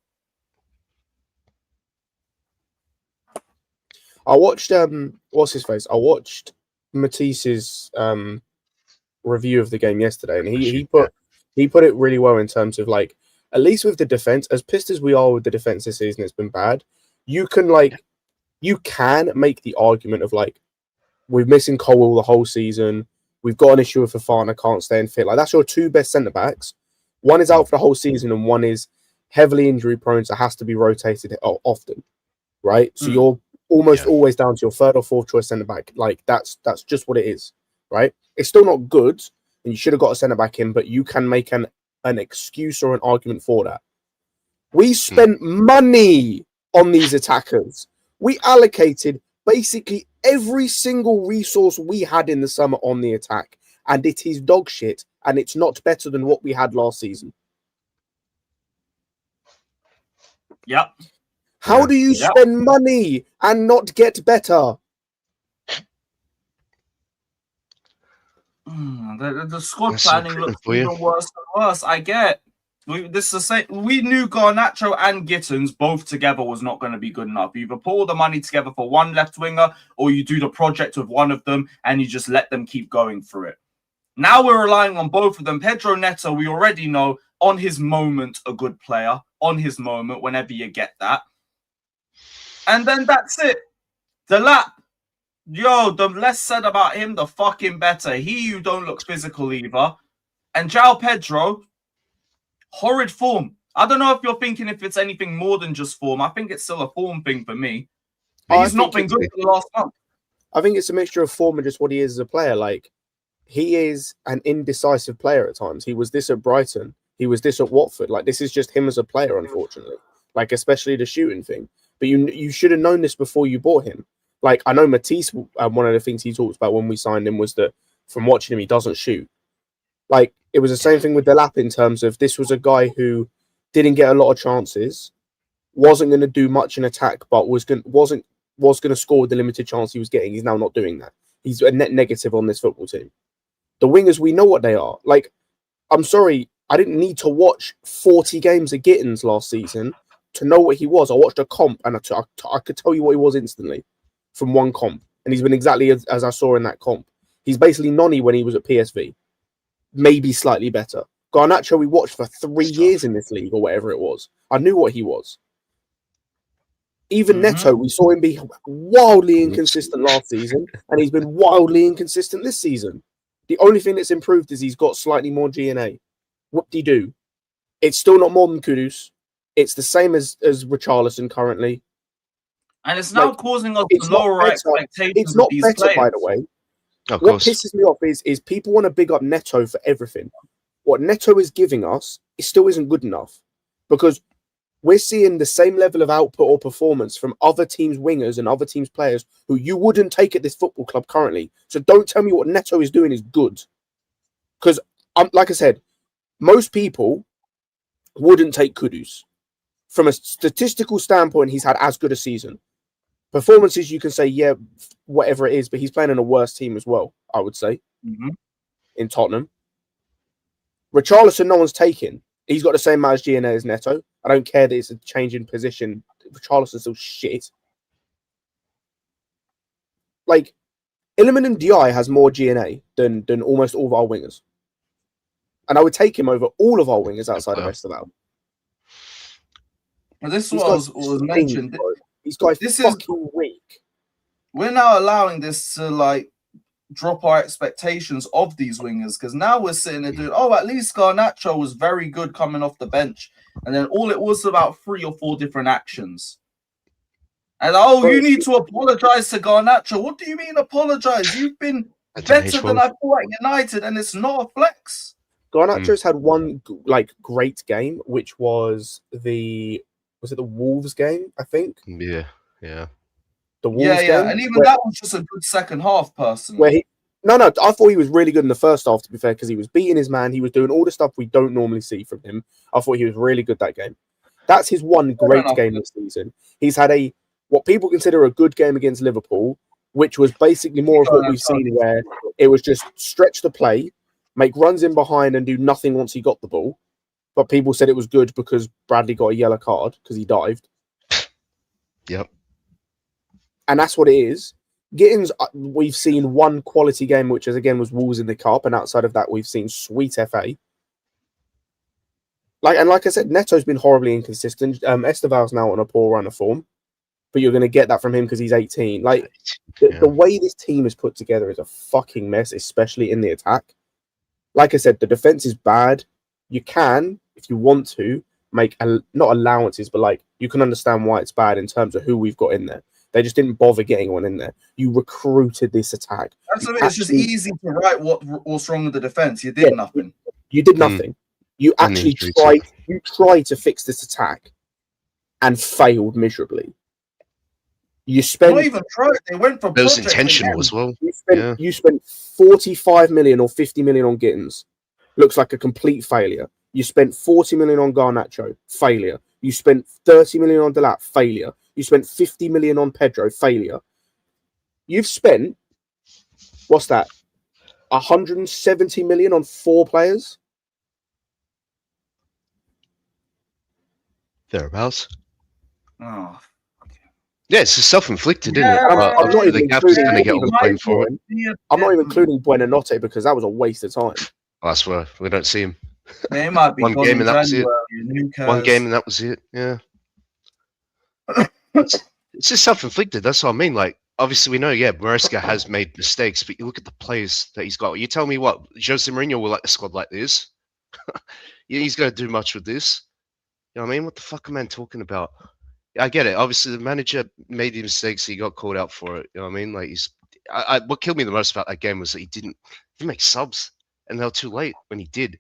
I watched what's his face? I watched Matisse's review of the game yesterday, and he put it really well in terms of like, at least with the defense, as pissed as we are with the defense this season, it's been bad. You can make the argument of like, we're missing Cole the whole season. We've got an issue with Fofana, can't stay in fit. Like, that's your 2 best centre backs. One is out for the whole season, and one is heavily injury prone, so has to be rotated often, right? So you're almost always down to your 3rd or 4th choice centre back. Like, that's just what it is, right? It's still not good, and you should have got a centre back in, but you can make an excuse or an argument for that. We spent money on these attackers. We allocated basically every single resource we had in the summer on the attack, and it is dog shit, and it's not better than what we had last season. Yep. How do you spend money and not get better? The squad That's planning recruitment looks for you. even worse and worse. I get. This is the same. We knew Garnacho and Gittins both together was not going to be good enough. You either put all the money together for one left winger, or you do the project with one of them and you just let them keep going through it. Now we're relying on both of them. Pedro Neto, we already know on his moment a good player. On his moment, whenever you get that, and then that's it. Delap. Yo, the less said about him, the fucking better. You don't look physical either. And Joao Pedro, horrid form. I don't know if you're thinking if it's anything more than just form. I think it's still a form thing for me. He's not been good for the last month. I think it's a mixture of form and just what he is as a player. Like, he is an indecisive player at times. He was this at Brighton. He was this at Watford. Like, this is just him as a player, unfortunately. Like, especially the shooting thing. But you should have known this before you bought him. Like, I know Matisse, one of the things he talked about when we signed him was that from watching him, he doesn't shoot. Like, it was the same thing with Delap in terms of this was a guy who didn't get a lot of chances, wasn't going to do much in attack, but was going to score with the limited chance he was getting. He's now not doing that. He's a net negative on this football team. The wingers, we know what they are. Like, I'm sorry, I didn't need to watch 40 games of Gittins last season to know what he was. I watched a comp and I could tell you what he was instantly from one comp. And he's been exactly as I saw in that comp. He's basically Noni when he was at PSV. Maybe slightly better. Garnacho, we watched for 3 years in this league or whatever it was. I knew what he was. Even Neto, we saw him be wildly inconsistent last season, and he's been wildly inconsistent this season. The only thing that's improved is he's got slightly more GNA. Whoop-de-doo. It's still not more than Kudus. It's the same as Richarlison currently. And it's now causing us to lower our expectations. It's not of these better, players. by the way. Of What course. pisses me off is people want to big up Neto for everything. What Neto is giving us, it still isn't good enough. Because we're seeing the same level of output or performance from other teams' wingers and other teams' players who you wouldn't take at this football club currently. So don't tell me what Neto is doing is good. Because, like I said, most people wouldn't take Kudus. From a statistical standpoint, he's had as good a season. Performances, you can say, yeah, whatever it is, but he's playing in a worse team as well, I would say, in Tottenham. Richarlison, no one's taking. He's got the same amount of GNA as Neto. I don't care that it's a change in position. Richarlison's still shit. Like, Iliman and Di has more GNA than almost all of our wingers. And I would take him over all of our wingers outside of Esteval. Well, this is what was mentioned. These guys this fucking weak. We're now allowing this to like drop our expectations of these wingers because now we're sitting there doing, at least Garnacho was very good coming off the bench, and then all it was about 3 or 4 different actions. And you need to apologize to Garnacho. What do you mean apologize? You've been better than I thought at United, and it's not a flex. Garnacho's had one great game, which was the Wolves game, I think. Yeah. The Wolves game, and even that was just a good second half, personally. Where I thought he was really good in the first half, to be fair, because he was beating his man. He was doing all the stuff we don't normally see from him. I thought he was really good that game. That's his one great game this season. He's had what people consider a good game against Liverpool, which was basically more of what we've seen, where it was just stretch the play, make runs in behind, and do nothing once he got the ball. But people said it was good because Bradley got a yellow card because he dived. Yep. And that's what it is. Gittins, we've seen one quality game, which was Wolves in the Cup, and outside of that, we've seen sweet FA. Like I said, Neto's been horribly inconsistent. Esteval's now on a poor run of form, but you're going to get that from him because he's 18. Like the way this team is put together is a fucking mess, especially in the attack. Like I said, the defense is bad. You can, if you want to, make not allowances, but you can understand why it's bad in terms of who we've got in there. They just didn't bother getting one in there. You recruited this attack. That's what it's just easy to write what's wrong with the defense. You did nothing. You did nothing. You actually tried. You tried to fix this attack, and failed miserably. You spent. Not even tried. They went for. It was intentional as well. You spent 45 million or 50 million on Gittins. Looks like a complete failure. You spent 40 million on Garnacho. Failure. You spent 30 million on Delap. Failure. You spent 50 million on Pedro. Failure. You've spent, what's that? 170 million on 4 players. Thereabouts. Oh. Yeah, it's just self-inflicted, isn't Yeah, it? And But I'm not obviously even the Gab's going to get all including the blame for it. I'm not even including Buonanotte because that was a waste of time. Oh, that's why we don't see him. They might be One gone game in and that was it. January. and who One cares? game and that was it. Yeah. It's just self-inflicted. That's what I mean. Like, obviously we know, yeah, Maresca has made mistakes, but you look at the players that he's got. You tell me what Jose Mourinho will like a squad like this. He's going to do much with this. You know what I mean? What the fuck am I talking about? I get it. Obviously, the manager made the mistakes. He got called out for it. You know what I mean? Like, what killed me the most about that game was that he didn't make subs, and they were too late when he did.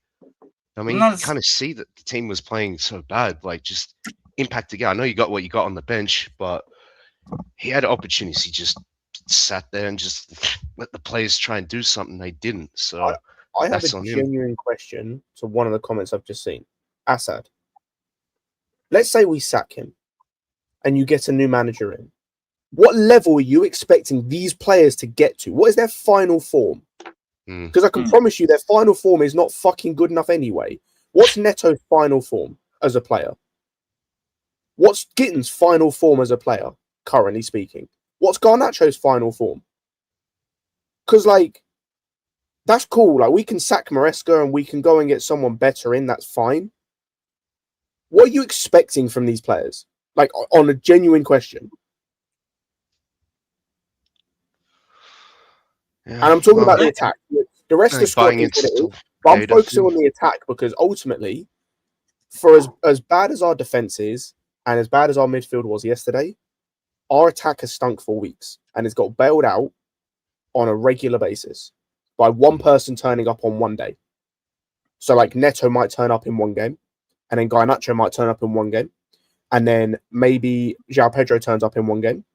I mean, you kind of see that the team was playing so bad. Like, just impact the guy. I know you got what you got on the bench, but he had opportunities. He just sat there and just let the players try and do something. They didn't. So I have that's a on him. genuine question to one of the comments I've just seen. Assad, let's say we sack him and you get a new manager in. What level are you expecting these players to get to? What is their final form? Because I can promise you their final form is not fucking good enough anyway. What's Neto's final form as a player? What's Gitten's final form as a player, currently speaking? What's Garnacho's final form? Because, like, that's cool. Like, we can sack Maresca and we can go and get someone better in. That's fine. What are you expecting from these players? Like, on a genuine question. Yeah, and I'm talking about the attack. The rest of the squad is what it is. But I'm focusing on the attack because ultimately, for as bad as our defense is and as bad as our midfield was yesterday, our attack has stunk for weeks and it's got bailed out on a regular basis by one person turning up on one day. So, like, Neto might turn up in one game, and then Garnacho might turn up in one game, and then maybe Joao Pedro turns up in one game.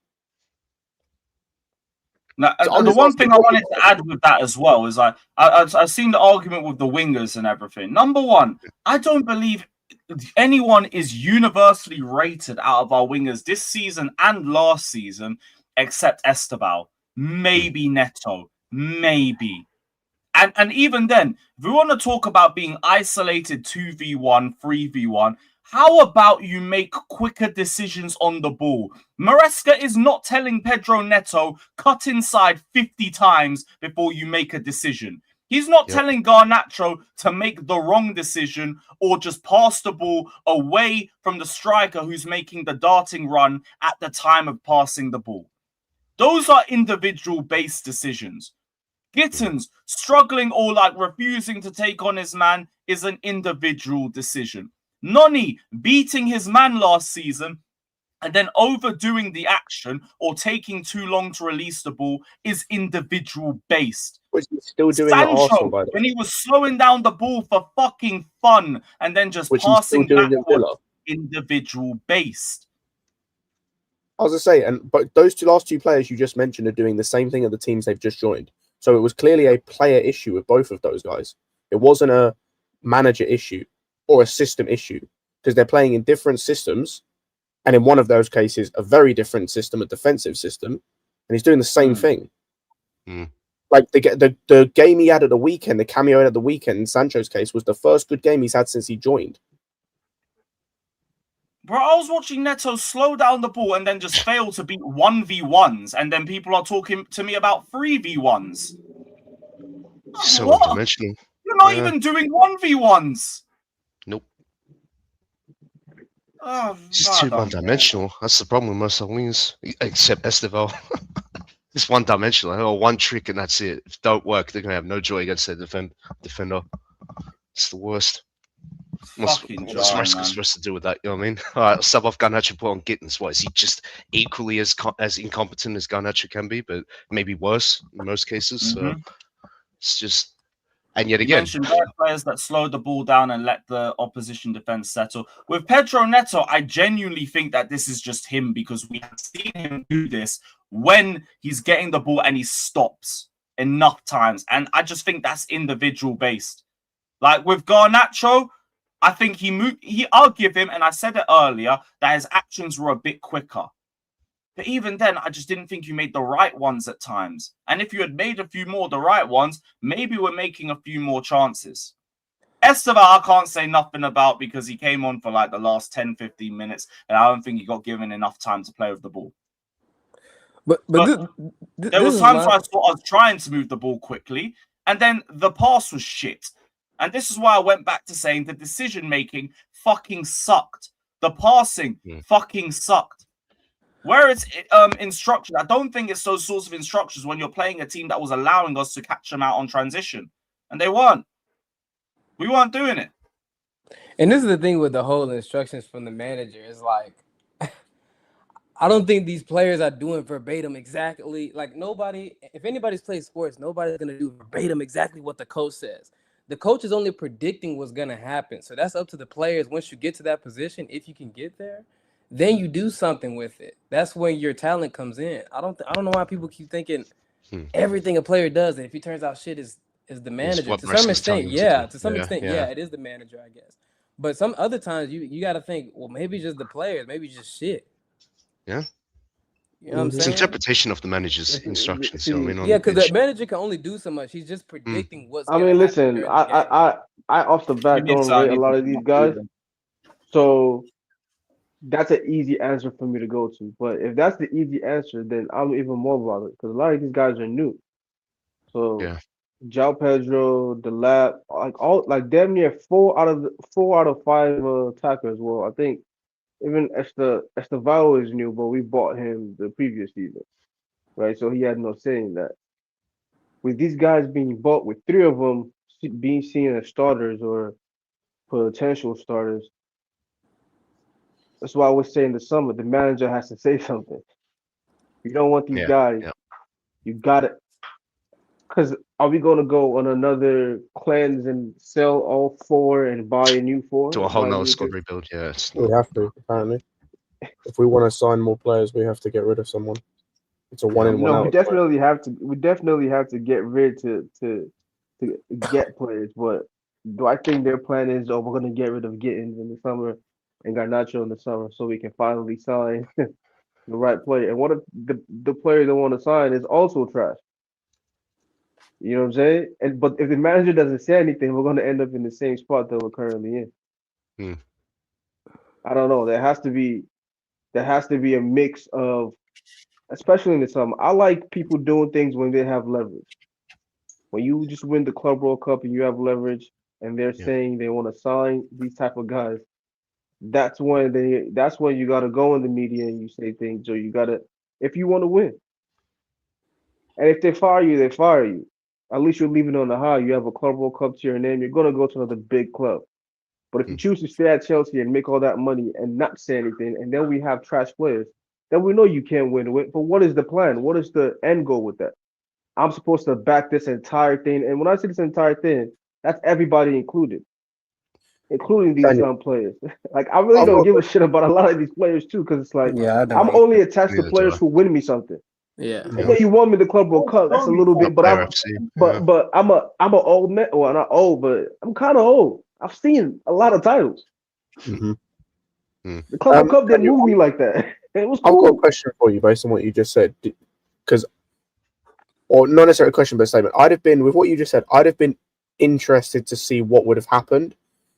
Now, the one thing I wanted to add with that as well is I've seen the argument with the wingers and everything. Number one, I don't believe anyone is universally rated out of our wingers this season and last season except Esteban. Maybe Neto. Maybe. And even then, if we want to talk about being isolated 2v1, 3v1, how about you make quicker decisions on the ball? Maresca is not telling Pedro Neto, cut inside 50 times before you make a decision. He's not telling Garnacho to make the wrong decision or just pass the ball away from the striker who's making the darting run at the time of passing the ball. Those are individual-based decisions. Gittens struggling or like refusing to take on his man is an individual decision. Noni beating his man last season and then overdoing the action or taking too long to release the ball is individual based. Which he's still doing Sancho, at Arsenal, by the way. when he was slowing down the ball for fucking fun and then just Which he's still passing doing at backwards, Villa. individual based. I was going to say, but those last two players you just mentioned are doing the same thing at the teams they've just joined. So it was clearly a player issue with both of those guys. It wasn't a manager issue or a system issue because they're playing in different systems. And in one of those cases, a very different system, a defensive system. And he's doing the same thing. Like the game he had at the weekend, the cameo he had at the weekend in Sancho's case was the first good game he's had since he joined. Bro, I was watching Neto slow down the ball and then just fail to beat 1v1s. And then people are talking to me about 3v1s. So What? one-dimensional. You're not even doing 1v1s. Nope. Oh, It's just too one-dimensional. That's the problem with most of the wings, except Esteval. It's one-dimensional. Oh, one trick and that's it. If it don't work, they're going to have no joy against their defender. It's the worst. What's Maresca supposed to do with that? You know what I mean? All right, sub off Garnacho, put on Gittens. What, is he just equally as incompetent as Garnacho can be, but maybe worse in most cases? So it's just... And yet You again... mentioned there are players that slow the ball down and let the opposition defense settle. With Pedro Neto, I genuinely think that this is just him because we have seen him do this when he's getting the ball and he stops enough times. And I just think that's individual based. Like with Garnacho, I think I'll give him, and I said it earlier, that his actions were a bit quicker. But even then, I just didn't think you made the right ones at times. And if you had made a few more the right ones, maybe we're making a few more chances. Esteban, I can't say nothing about because he came on for like the last 10, 15 minutes, and I don't think he got given enough time to play with the ball. But there was times where I thought I was trying to move the ball quickly, and then the pass was shit. And this is why I went back to saying the decision-making fucking sucked. The passing fucking sucked. Where it's instruction, I don't think it's those sorts of instructions when you're playing a team that was allowing us to catch them out on transition. And they weren't. We weren't doing it. And this is the thing with the whole instructions from the manager is like, I don't think these players are doing verbatim exactly. Like nobody, if anybody's played sports, nobody's going to do verbatim exactly what the coach says. The coach is only predicting what's going to happen. So that's up to the players. Once you get to that position, if you can get there, then you do something with it. That's when your talent comes in. I don't know why people keep thinking everything a player does, and if he turns out shit is the manager. To some extent, yeah. To some extent, yeah, it is the manager, I guess. But some other times you got to think, well, maybe just the players, maybe just shit. Yeah. You know what I'm saying? It's interpretation of the manager's instructions. You know what I mean? Yeah, because the manager can only do so much. He's just predicting what's. I mean, listen, I off the bat don't rate a lot of these guys, so that's an easy answer for me to go to. But if that's the easy answer, then I'm even more bothered because a lot of these guys are new. So Joao Pedro, Delap, damn near 4 out of 5 attackers. Well, I think even Estevao is new, but we bought him the previous season, right? So he had no say in that. With these guys being bought, with 3 of them being seen as starters or potential starters, that's why I was saying the summer, the manager has to say something. You don't want these guys. You got it. Because are we going to go on another cleanse and sell all 4 and buy a new 4? To a whole nother squad rebuild, yeah. We have to, apparently. If we want to sign more players, we have to get rid of someone. It's a one in, one out. We definitely have to get rid to get players. But do I think their plan is, we're going to get rid of Gittins in the summer and Garnacho in the summer so we can finally sign the right player? And what if the player they want to sign is also trash? You know what I'm saying? But if the manager doesn't say anything, we're going to end up in the same spot that we're currently in. I don't know. There has to be a mix of, especially in the summer. I like people doing things when they have leverage. When you just win the Club World Cup and you have leverage, and they're saying they want to sign these type of guys, that's when you got to go in the media and you say things, or you got to, if you want to win. And if they fire you, they fire you. At least you're leaving on the high. You have a Club World Cup to your name. You're going to go to another big club. But if you choose to stay at Chelsea and make all that money and not say anything, and then we have trash players, then we know you can't win. But what is the plan? What is the end goal with that? I'm supposed to back this entire thing. And when I say this entire thing, that's everybody included, including these young players. Like, I really don't give a shit about a lot of these players, too, because it's like, I'm only attached to players who win me something. Yeah. I know you won me the Club World Cup. That's a little bit, but I'm an old man. Well, not old, but I'm kind of old. I've seen a lot of titles. The Club World Cup didn't move me like that. It was cool. I've got a question for you based on what you just said, because, or not necessarily a question, but a statement. With what you just said, I'd have been interested to see what would have happened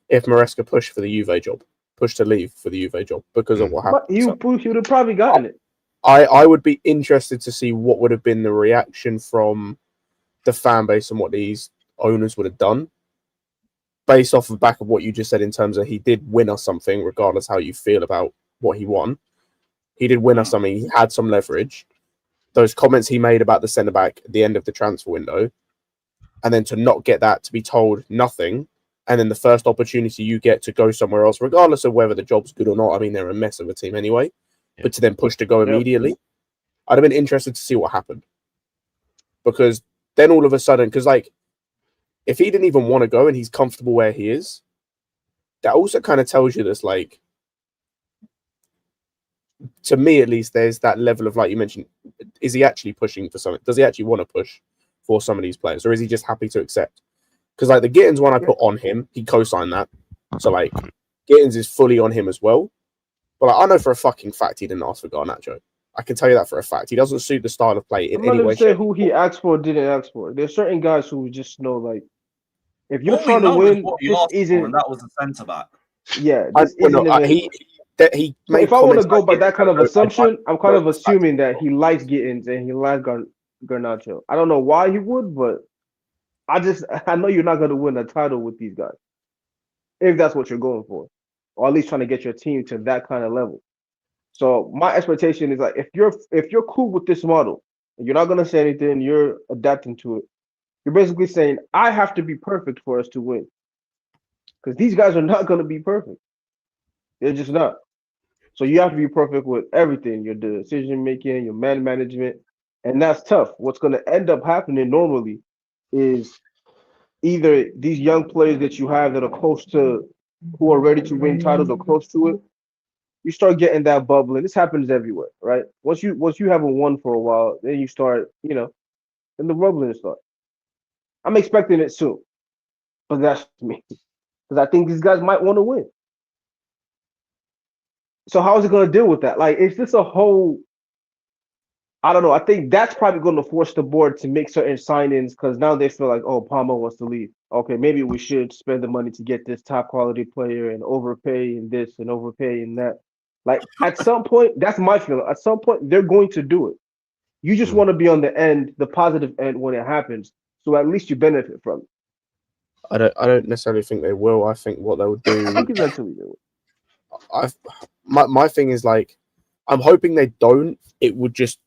if Maresca pushed for the Juve job, pushed to leave for the Juve job because of what happened. He would have probably gotten it. I would be interested to see what would have been the reaction from the fan base and what these owners would have done based off the back of what you just said in terms of he did win us something, regardless how you feel about what he won. He did win us something. He had some leverage. Those comments he made about the centre-back at the end of the transfer window, and then to not get that, to be told nothing, and then the first opportunity you get to go somewhere else, regardless of whether the job's good or not. I mean, they're a mess of a team anyway. But to then push to go immediately, I'd have been interested to see what happened. Because then all of a sudden, because like, if he didn't even want to go and he's comfortable where he is, that also kind of tells you this, like, to me at least, there's that level of, like you mentioned, is he actually pushing for something? Does he actually want to push for some of these players? Or is he just happy to accept? Because like the Gittins one I put on him, he co-signed that. So like, Gittins is fully on him as well. But like, I know for a fucking fact he didn't ask for Garnacho. I can tell you that for a fact. He doesn't suit the style of play in I'm not any even way. saying who he asked for or didn't ask for. There's certain guys who just know, like, if you're All we trying to know is win, what he this asked for, isn't. and that was a centre back. Yeah, this isn't even. He So made if I want to comments go like by this, that kind of I assumption, I'm kind of know it's fact. assuming that he likes Gittins and he likes Garnacho. I don't know why he would, but I know you're not going to win a title with these guys if that's what you're going for, or at least trying to get your team to that kind of level. So my expectation is like if you're cool with this model, and you're not going to say anything, you're adapting to it. You're basically saying I have to be perfect for us to win, because these guys are not going to be perfect. They're just not. So you have to be perfect with everything, your decision making, your man management, and that's tough. What's going to end up happening normally is either these young players that you have that are close to, who are ready to win titles or close to it, you start getting that bubble, and this happens everywhere, right? Once you haven't won for a while, then you start, and the bubbling starts. I'm expecting it soon, but that's me because I think these guys might want to win. So how is it going to deal with that? Like, it's just a whole. I don't know. I think that's probably going to force the board to make certain signings because now they feel like, oh, Palmer wants to leave. Okay, maybe we should spend the money to get this top quality player and overpay in this and overpay in that. Like, at some point, that's my feeling. At some point, they're going to do it. You just want to be on the end, the positive end when it happens, so at least you benefit from it. I don't necessarily think they will. I think what they'll do. I think eventually they will. My thing is like, I'm hoping they don't. It would just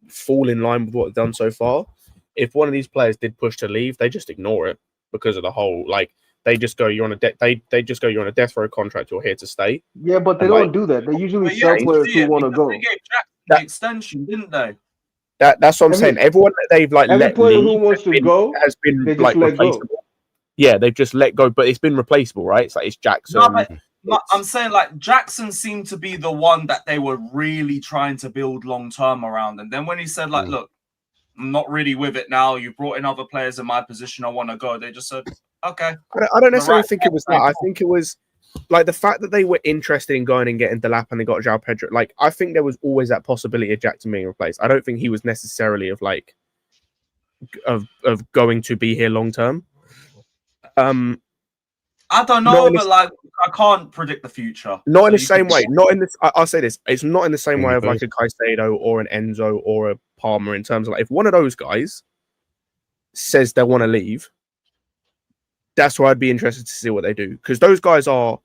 fall in line with what they've done so far. If one of these players did push to leave, they just ignore it because of the whole like they just go you're on a they just go you're on a death row contract. You're here to stay. Yeah, but they And, don't do that. They usually sell players who want to go. They gave Jack the extension, didn't they? That's what I'm saying. Everyone that they've like every let player leave who wants to go has been they just like let go. replaceable. Yeah, they've just let go, but it's been replaceable, right? It's like it's Jackson. No, but I'm saying like Jackson seemed to be the one that they were really trying to build long term around, and then when he said like, "Look, I'm not really with it now. You brought in other players in my position. I want to go." They just said, "Okay." I don't necessarily think it was that. I think it was like the fact that they were interested in going and getting Delap and they got Joao Pedro. Like I think there was always that possibility of Jackson being replaced. I don't think he was necessarily of like of going to be here long term. I don't know, but like I can't predict the future. Not in the same way. Not in this. I'll say this. It's not in the same way of like a Caicedo or an Enzo or a Palmer in terms of like if one of those guys says they want to leave, that's where I'd be interested to see what they do because those guys are,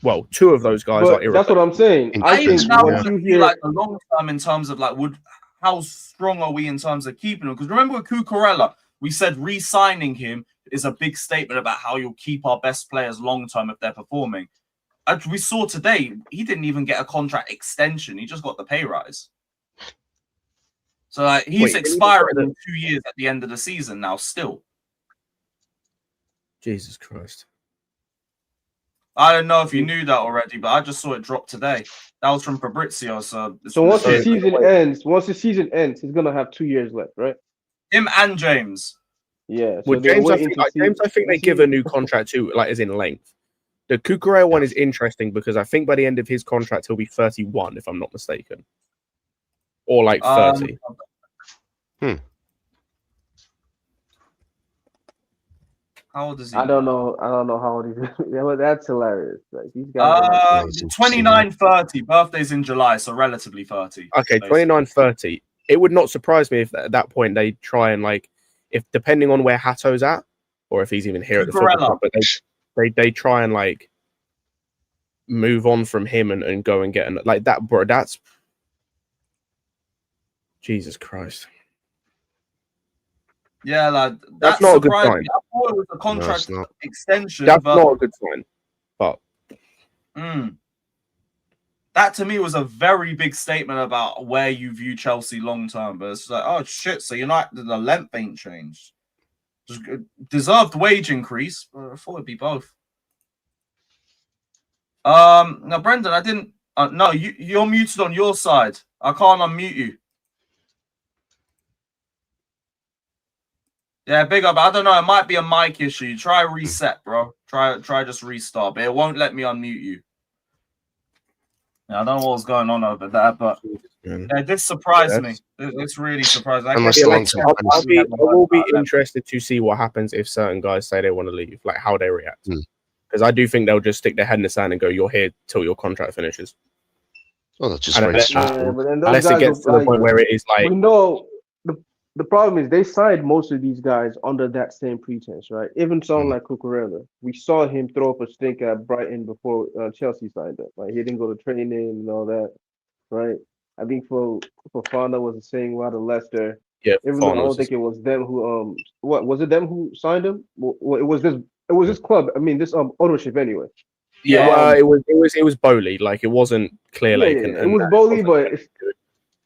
well, two of those guys are. That's what I'm saying. I think once you hear like a long term in terms of like how strong are we in terms of keeping him? Because remember with Cucurella, we said re-signing him is a big statement about how you'll keep our best players long term if they're performing. As we saw today, he didn't even get a contract extension; he just got the pay rise. So like, he's expiring in 2 years at the end of the season now. Still, Jesus Christ! I don't know if you knew that already, but I just saw it drop today. That was from Fabrizio. So once the season ends, he's gonna have 2 years left, right? Him and James. Yeah. Well, James, I think they give a new contract to, like, as in length. The Cucurella one is interesting because I think by the end of his contract he'll be 31, if I'm not mistaken, or like 30. How old is he? I don't know how old he is. Yeah, that's hilarious. Like these guys. 29, 30. Birthday's in July, so relatively 30. Okay, 29, 30. It would not surprise me if at that point they try and like. If depending on where Hato's at, or if he's even here at the football club, but they try and like move on from him and go and get like that, bro. That's Jesus Christ. Yeah, like that's not a good sign. I thought it was a contract extension. That's not a good sign. But that to me was a very big statement about where you view Chelsea long term. But it's like, oh shit, so United, the length ain't changed. Just deserved wage increase. But I thought it'd be both. Now Brendan, I didn't. No, you're muted on your side. I can't unmute you. Yeah, big up. I don't know. It might be a mic issue. Try reset, bro. Try just restart, but it won't let me unmute you. I don't know what was going on over there, but this surprised me. This really surprised me. Unless Yeah, the like, long-term plans. I will be interested to see what happens if certain guys say they want to leave, like how they react. Because I do think they'll just stick their head in the sand and go, "You're here till your contract finishes." Oh, that's just Unless, but then those unless it guys gets to will, the point where it is like, we know the problem is they signed most of these guys under that same pretense, right? Even someone like Cucurella, we saw him throw up a stink at Brighton before Chelsea signed up. Like he didn't go to training and all that, right? I think for Fofana was the same way to Leicester. yeah, Even though I don't think it was them who what was it them who signed him? Well, it was this club. I mean this ownership anyway. yeah, well, it was Bowley. Like it wasn't Clear Lake. Yeah, it was Bowley, but it's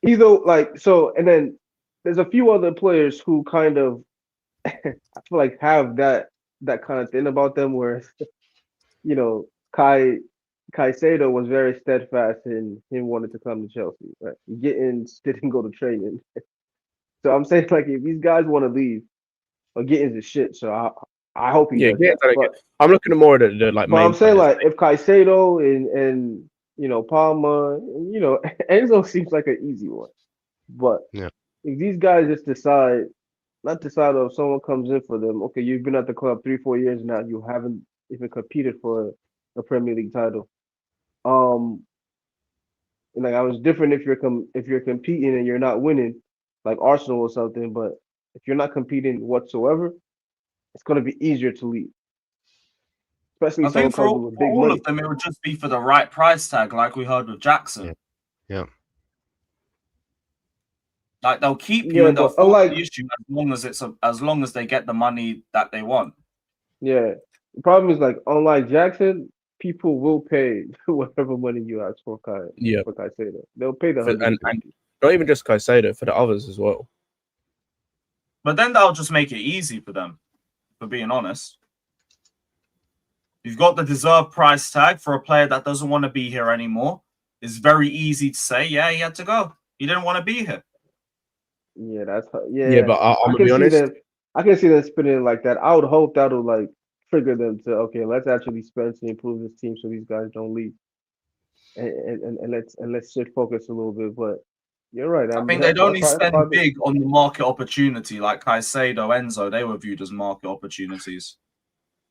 either like so. And then there's a few other players who kind of I feel like have that kind of thing about them, where you know Caicedo was very steadfast in him wanting to come to Chelsea. Right, Gittins didn't go to training, so I'm saying like if these guys want to leave, or Gittins is shit. So I hope he does. That. I'm looking at more of the like. But main I'm saying players. like if Caicedo and Palma, Enzo seems like an easy one, but if these guys just decide, not decide, or if someone comes in for them, okay, you've been at the club 3-4 years now, you haven't even competed for a Premier League title. And like I was different if you're competing and you're not winning, like Arsenal or something. But if you're not competing whatsoever, it's gonna be easier to leave. Especially I think for with big all money. of them, it would just be for the right price tag, like we heard with Jackson. Yeah. Like they'll keep you and they'll but force the issue as long as they get the money that they want. Yeah. The problem is like unlike Jackson, people will pay whatever money you ask for Caicedo. They'll pay the and not even just Caicedo, for the others as well. But then that'll just make it easy for them, for being honest. You've got the deserved price tag for a player that doesn't want to be here anymore. It's very easy to say, yeah, he had to go. He didn't want to be here. Yeah, that's but I'm gonna be honest. I can see them spinning it like that. I would hope that'll like trigger them to let's actually spend to improve this team so these guys don't leave, and let's shift focus a little bit. But you're right. I think they'd only spend big on the market opportunity, like Caicedo, Enzo. They were viewed as market opportunities.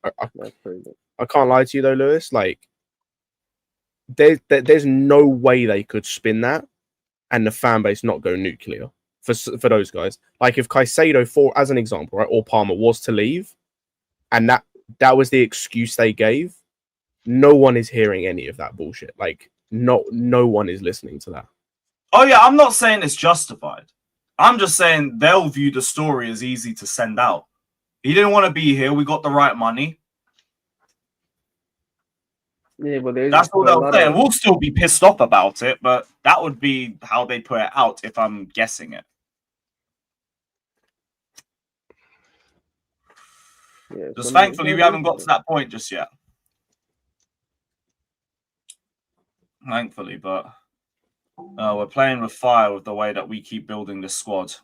That's crazy. I can't lie to you though, Lewis. Like, there's no way they could spin that and the fan base not go nuclear for those guys. Like if Caicedo, as an example, right, or Palmer was to leave, and that was the excuse they gave, no one is hearing any of that bullshit. Like, no one is listening to that. Oh yeah, I'm not saying it's justified. I'm just saying they'll view the story as easy to send out. He didn't want to be here. We got the right money. Yeah, but that's all they'll say. And we'll still be pissed off about it, but that would be how they put it out if I'm guessing it. Yeah, just thankfully, we haven't got to that point just yet. Thankfully, but we're playing with fire with the way that we keep building this squad.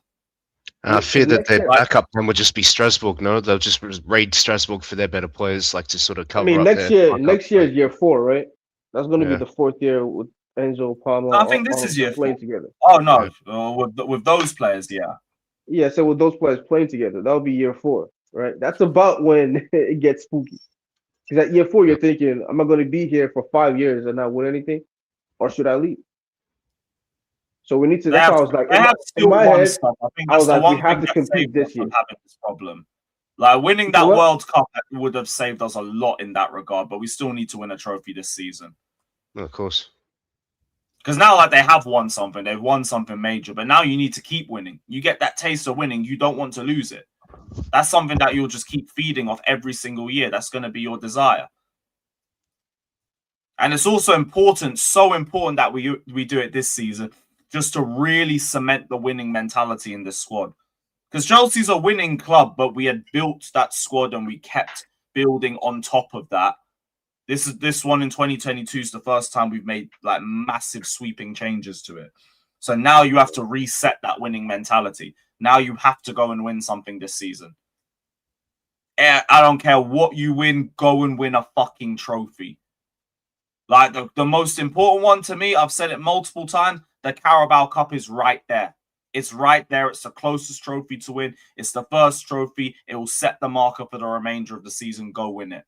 I fear that their backup plan would just be Strasbourg. No, they'll just raid Strasbourg for their better players, like to sort of cover. I mean, up next year is year 4, right? That's going to be the 4th year with Enzo, Palma. I think this is year 4 playing together. Oh no, with those players, yeah. Yeah, so with those players playing together, that'll be year 4, right? That's about when it gets spooky. Because at year 4, you're thinking, am I going to be here for 5 years and not win anything, or should I leave? So we need to. That's why I was like, in my head, I was like, we have to compete this year. Having this problem, like winning that World Cup would have saved us a lot in that regard, but we still need to win a trophy this season. Of course. Because now, like, they have won something, they've won something major, but now you need to keep winning. You get that taste of winning, you don't want to lose it. That's something that you'll just keep feeding off every single year. That's going to be your desire. And it's also important, so important that we do it this season, just to really cement the winning mentality in this squad. Because Chelsea's a winning club, but we had built that squad and we kept building on top of that. This one in 2022 is the first time we've made like massive sweeping changes to it. So now you have to reset that winning mentality. Now you have to go and win something this season. I don't care what you win, go and win a fucking trophy. Like the most important one to me, I've said it multiple times, the Carabao Cup is right there. It's right there. It's the closest trophy to win. It's the first trophy. It will set the marker for the remainder of the season. Go win it.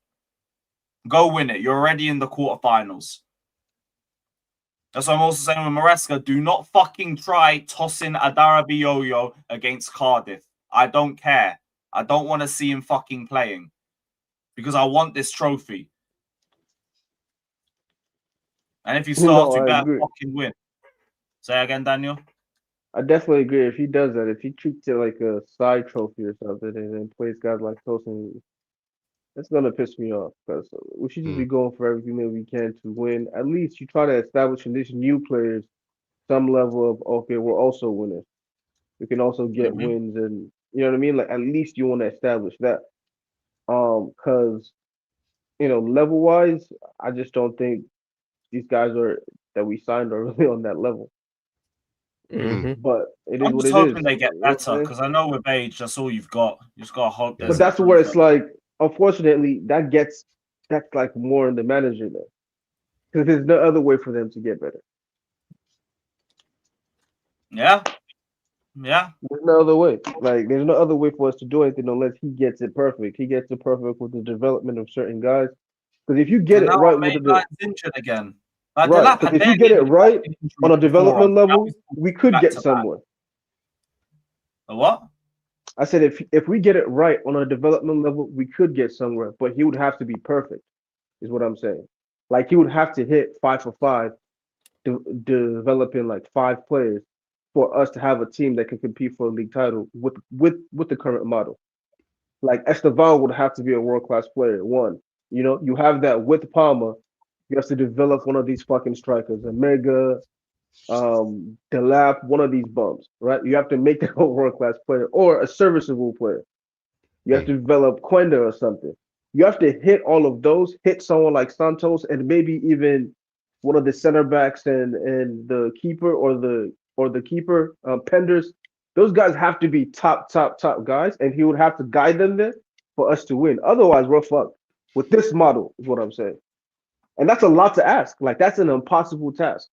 Go win it. You're already in the quarterfinals. That's what I'm also saying with Maresca. Do not fucking try tossing Adarabioyo against Cardiff. I don't care. I don't want to see him fucking playing. Because I want this trophy. And if you start, you better fucking win. Say again, Daniel. I definitely agree. If he does that, if he treats it like a side trophy or something, and then plays guys like Tosin, that's gonna piss me off. Because we should just be going for everything that we can to win. At least you try to establish in these new players some level of okay, we're also winners. We can also get wins, and you know what I mean. Like at least you want to establish that. Because level wise, I just don't think these guys that we signed are really on that level. But it is I'm what just it hoping is. they get better because I know with age, that's all you've got. You just gotta hope. But that's where it's like, unfortunately, that's like more in the manager there, because there's no other way for them to get better. Yeah. There's no other way. Like there's no other way for us to do anything unless he gets it perfect. He gets it perfect with the development of certain guys. Because if you get it right with the injured again. Like right, because if you get it right on a development level, we could get somewhere. A what? I said if we get it right on a development level, we could get somewhere, but he would have to be perfect, is what I'm saying. Like he would have to hit 5 for 5, developing like 5 players for us to have a team that can compete for a league title with the current model. Like Estevan would have to be a world-class player. One, you have that with Palmer. You have to develop one of these fucking strikers, a Mega, Delap, one of these bums, right? You have to make that a world-class player or a serviceable player. You have to develop Quenda or something. You have to hit all of those, hit someone like Santos, and maybe even one of the center backs and the keeper or the keeper, Penders. Those guys have to be top guys, and he would have to guide them there for us to win. Otherwise, we're fucked. With this model, is what I'm saying. And that's a lot to ask. Like, that's an impossible task.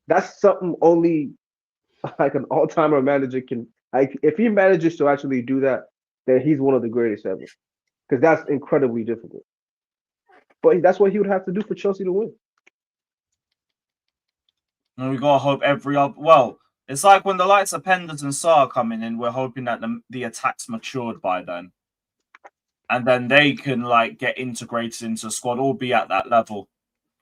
That's something only like an all-timer manager can. Like, if he manages to actually do that, then he's one of the greatest ever. Because that's incredibly difficult. But that's what he would have to do for Chelsea to win. And we gotta hope every other. Well, it's like when the likes of Penders and Sarr are coming in, we're hoping that the attack's matured by then. And then they can like get integrated into a squad or be at that level.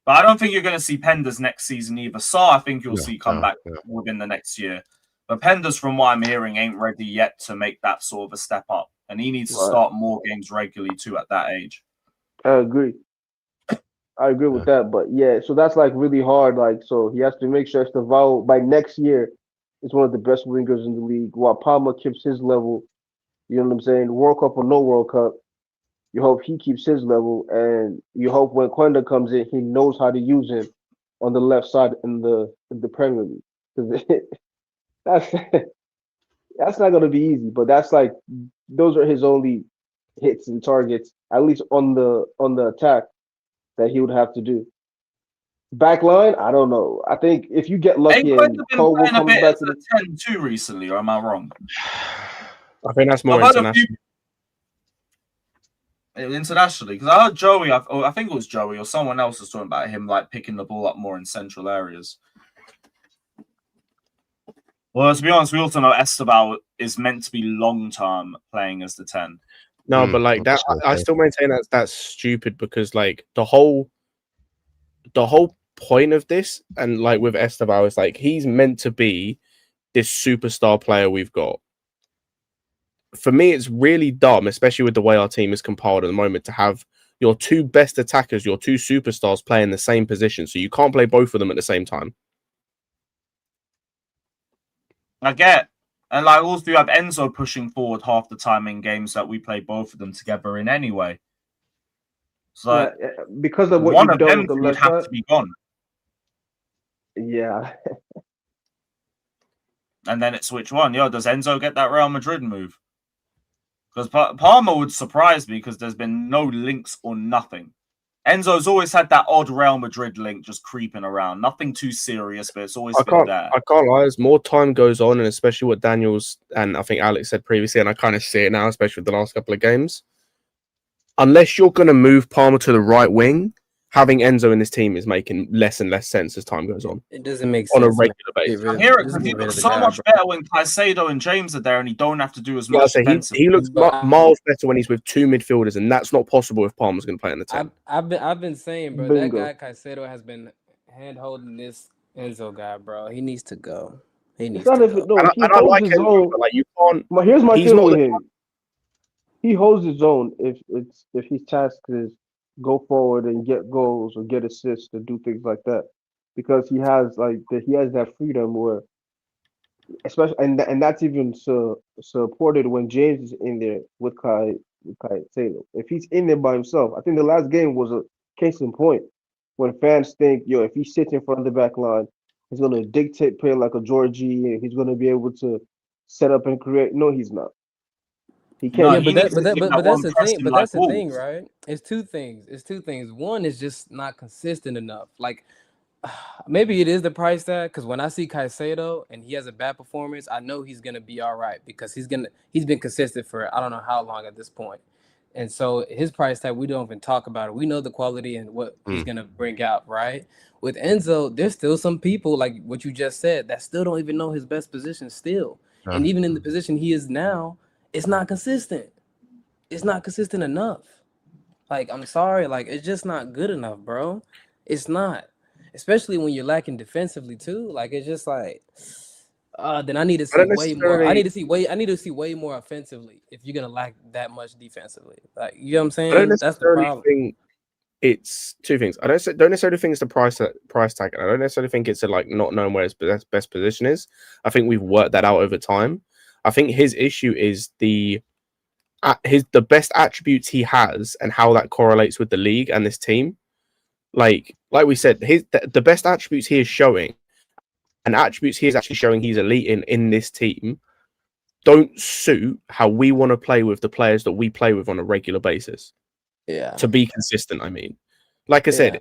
But I don't think you're going to see Penders next season either. Sarr, I think you'll see come back within the next year. But Penders, from what I'm hearing, ain't ready yet to make that sort of a step up. And he needs to start more games regularly too at that age. I agree with that. But yeah, so that's like really hard. Like, so he has to make sure Esteval by next year is one of the best wingers in the league, while Palmer keeps his level. You know what I'm saying? World Cup or no World Cup, you hope he keeps his level, and you hope when Quenda comes in, he knows how to use him on the left side in the Premier League. Because that's not going to be easy. But that's like those are his only hits and targets, at least on the attack, that he would have to do. Back line, I don't know. I think if you get lucky and Cole comes back to the 10-2 recently, or am I wrong? I think that's more international. Internationally, because I heard Joey, I think it was Joey or someone else was talking about him like picking the ball up more in central areas. Well, to be honest, we also know Esteban is meant to be long-term playing as the 10. No, but like that, I still maintain that's stupid because like the whole point of this, and like with Esteban, is like he's meant to be this superstar player we've got. For me, it's really dumb, especially with the way our team is compiled at the moment, to have your 2 best attackers, your 2 superstars play in the same position. So you can't play both of them at the same time. I get. And like also you have Enzo pushing forward half the time in games that we play both of them together in anyway. So because of what one you've of done them with the would left have side, to be gone. Yeah. And then it's which one? Yo, does Enzo get that Real Madrid move? Because Palmer would surprise me because there's been no links or nothing. Enzo's always had that odd Real Madrid link just creeping around. Nothing too serious, but it's always I been there. can't lie. As more time goes on, and especially what Daniels and I think Alex said previously, and I kind of see it now, especially with the last couple of games. Unless you're going to move Palmer to the right wing, having Enzo in this team is making less and less sense as time goes on. It doesn't make on sense a regular basis. I hear it because he looks so much better when Caicedo and James are there, and he don't have to do as much defensively. He looks miles better when he's with two midfielders, and that's not possible if Palmer's going to play in the team. I've been saying, bro, Bingo. that guy Caicedo has been hand holding this Enzo guy, bro. He needs to go. He needs It's not to if go. it, no, he I holds like his Enzo, own. but like you can't. But here's my he's thing not with the- him. He holds his own if his task is go forward and get goals or get assists or do things like that, because he has that freedom where, especially and that's even supported when James is in there with Kai Taylor. If he's in there by himself, I think the last game was a case in point when fans think, yo, if he sits in front of the back line, he's gonna dictate play like a Georgie and he's gonna be able to set up and create. No, he's not. He can't. Yeah, but that's the thing. But that's the thing, right? It's two things. One is just not consistent enough. Like maybe it is the price tag, because when I see Caicedo and he has a bad performance, I know he's gonna be all right because he's been consistent for I don't know how long at this point. And so his price tag, we don't even talk about it. We know the quality and what he's gonna bring out, right? With Enzo, there's still some people like what you just said that still don't even know his best position still. And even in the position he is now, it's not consistent. It's not consistent enough. Like, I'm sorry, like it's just not good enough, bro. It's not. Especially when you're lacking defensively too. Like it's just like then I need to see way more. I need to see way more offensively if you're gonna lack that much defensively. Like, you know what I'm saying? I don't That's the necessarily problem. think it's two things. I don't necessarily think it's the price tag. I don't necessarily think it's like not knowing where his best position is. I think we've worked that out over time. I think his issue is the best attributes he has and how that correlates with the league and this team. Like we said, the best attributes he is showing and attributes he is actually showing he's elite in this team don't suit how we want to play with the players that we play with on a regular basis. Yeah. To be consistent, I mean. Like I said,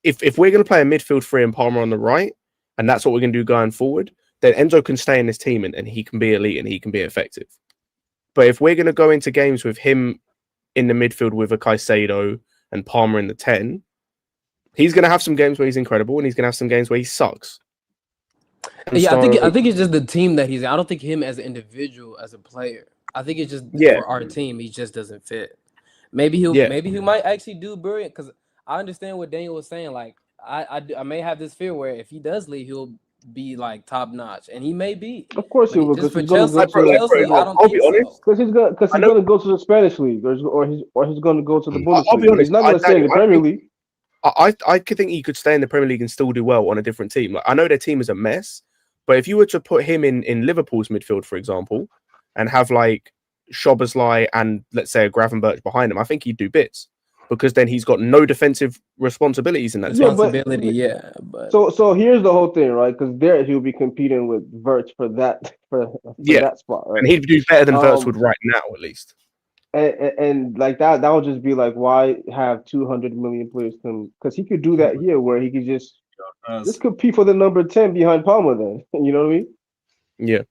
if we're going to play a midfield three and Palmer on the right, and that's what we're going to do going forward, then Enzo can stay in this team and he can be elite and he can be effective. But if we're going to go into games with him in the midfield with a Caicedo and Palmer in the 10, he's going to have some games where he's incredible and he's going to have some games where he sucks. And Yeah, so, I think it's just the team that he's in. I don't think him as an individual, as a player. I think it's just for our team, he just doesn't fit. Maybe he might actually do brilliant, because I understand what Daniel was saying. Like I may have this fear where if he does leave, he'll be like top notch, and he may be. Of course he will, Just because for he's going to go to Chelsea, I don't I'll think be honest. Because he's going to go to the Spanish league, or he's going to go to the Bundesliga. I'll be honest. He's not going to stay in the Premier League. I could think he could stay in the Premier League and still do well on a different team. Like, I know their team is a mess, but if you were to put him in Liverpool's midfield, for example, and have like Szoboszlai and let's say a Gravenberch behind him, I think he'd do bits, because then he's got no defensive responsibilities in that team. But so here's the whole thing, right? Because there he'll be competing with Wirtz for that spot, right? And he'd do better than Wirtz would right now, at least. And like that would just be like, why have 200 million players come? Because he could do that here, where he could just compete for the number 10 behind Palmer. Then you know what I mean? Yeah.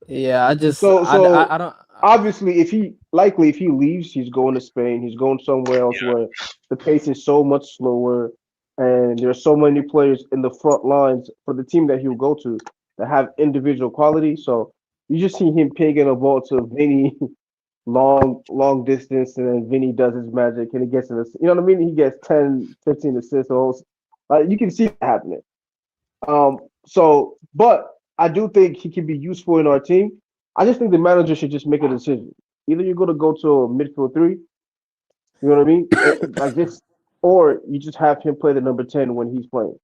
Yeah, I just so I don't. Obviously, if he leaves, he's going to Spain. He's going somewhere else where the pace is so much slower, and there's so many players in the front lines for the team that he'll go to that have individual quality. So you just see him pinging a ball to Vinny long distance, and then Vinny does his magic and he gets you know what I mean? He gets 10, 15 assists. You can see it happening. But I do think he can be useful in our team. I just think the manager should just make a decision. Either you're going to go to a midfield three, you know what I mean? Like this, or you just have him play the number 10 when he's playing,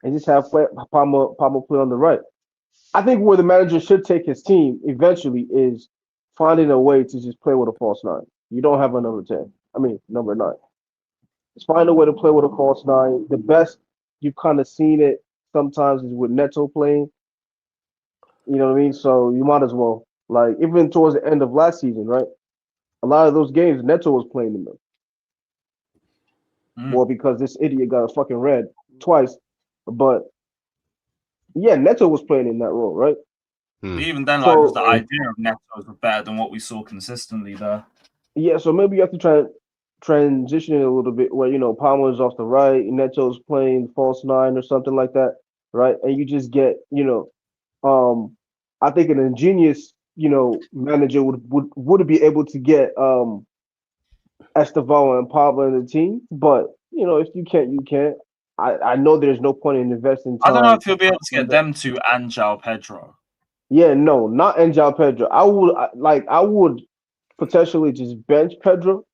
and just have Palmer play on the right. I think where the manager should take his team eventually is finding a way to just play with a false 9. You don't have a number 10. I mean, number 9. Just find a way to play with a false 9. The best you've kind of seen it sometimes is with Neto playing. You know what I mean? So you might as well, like, even towards the end of last season, right? A lot of those games, Neto was playing in them. Well, because this idiot got a fucking red twice. But yeah, Neto was playing in that role, right? Even then, So- like, just the idea of Neto was better than what we saw consistently there. Yeah, so maybe you have to try and transition it a little bit where, Palmer's off the right, Neto's playing false nine or something like that, right? And you just get, I think an ingenious, manager would be able to get Estevao and Pablo in the team. But, if you can't, you can't. I know there's no point in investing time. I don't know if he'll be able to get them two and Joao Pedro. Yeah, no, not Enzo Pedro. I would potentially just bench Pedro,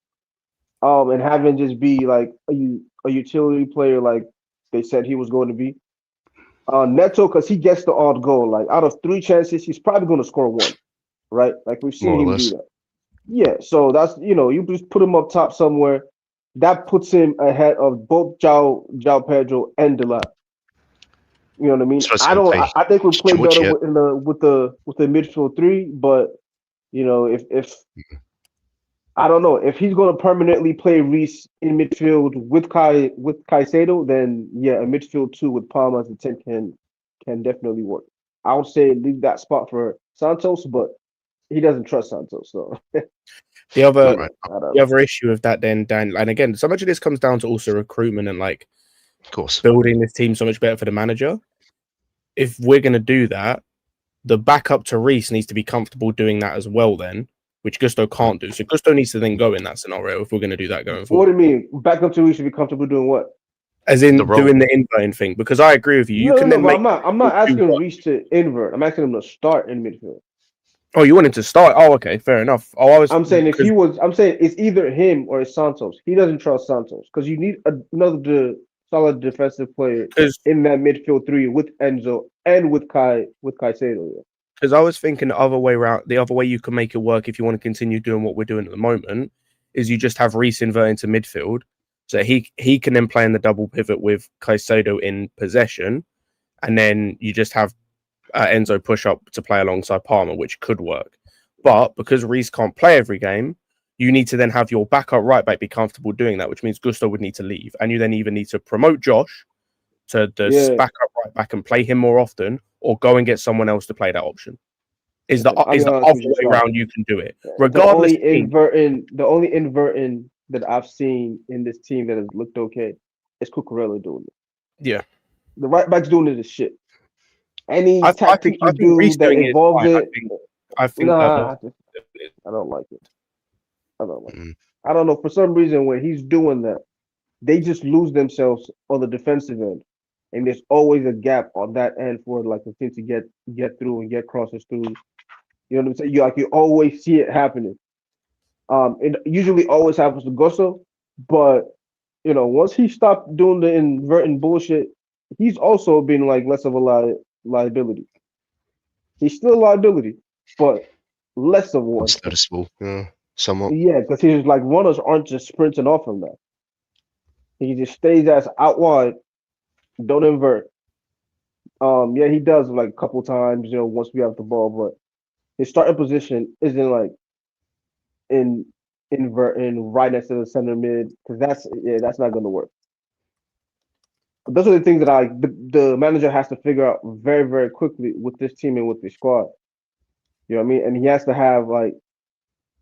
and have him just be like a utility player, like they said he was going to be. Neto, because he gets the odd goal. Like out of 3 chances, he's probably going to score 1, right? Like we've seen him do that. Yeah, so that's you just put him up top somewhere. That puts him ahead of both Joao Pedro and Delap. You know what I mean? I think we play better with the midfield 3, but if I don't know if he's going to permanently play Reece in midfield with Caicedo, then yeah, a midfield 2 with Palma as a 10 can definitely work. I would say leave that spot for Santos, but he doesn't trust Santos. So the other issue of that then, Dan, and again, so much of this comes down to also recruitment and like, of course, building this team so much better for the manager. If we're going to do that, the backup to Reece needs to be comfortable doing that as well then, which Gusto can't do. So Gusto needs to then go in that scenario if we're going to do that going forward. What do you mean? Backup to Reece should be comfortable doing what? As in doing the inverting thing, because I agree with you. I'm not asking Reece to invert. I'm asking him to start in midfield. Oh, you want him to start? Oh, okay, fair enough. I'm saying it's either him or it's Santos. He doesn't trust Santos because you need another solid defensive player in that midfield 3 with Enzo and with Caicedo. Yeah. Because I was thinking the other way around. The other way you can make it work if you want to continue doing what we're doing at the moment is you just have Reece invert into midfield, so he can then play in the double pivot with Caicedo in possession, and then you just have Enzo push up to play alongside Palmer, which could work. But because Reece can't play every game, you need to then have your backup right back be comfortable doing that, which means Gusto would need to leave, and you then either need to promote Josh to the backup right back and play him more often, or go and get someone else to play that option. Is the other way around you can do it. Regardless, the only inverting that I've seen in this team that has looked okay is Cucurella doing it. Yeah, the right back's doing it as shit. Any I tactic think you do Reece that doing involves it, I think I don't like it. I don't like it. I don't know. For some reason, when he's doing that, they just lose themselves on the defensive end, and there's always a gap on that end for like the team to get through and get crosses through. You know what I'm saying? You always see it happening. It usually always happens to Gusto, but once he stopped doing the inverting bullshit, he's also been like less of a liability. He's still a liability, but less of one. It's noticeable, somewhat. Yeah, because he's like runners aren't just sprinting off him now. He just stays as out wide, don't invert. Yeah, he does like a couple times, once we have the ball, but his starting position isn't like inverting right next to the center mid, because that's not going to work. But those are the things that the manager has to figure out very, very quickly with this team and with this squad. You know what I mean? And he has to have like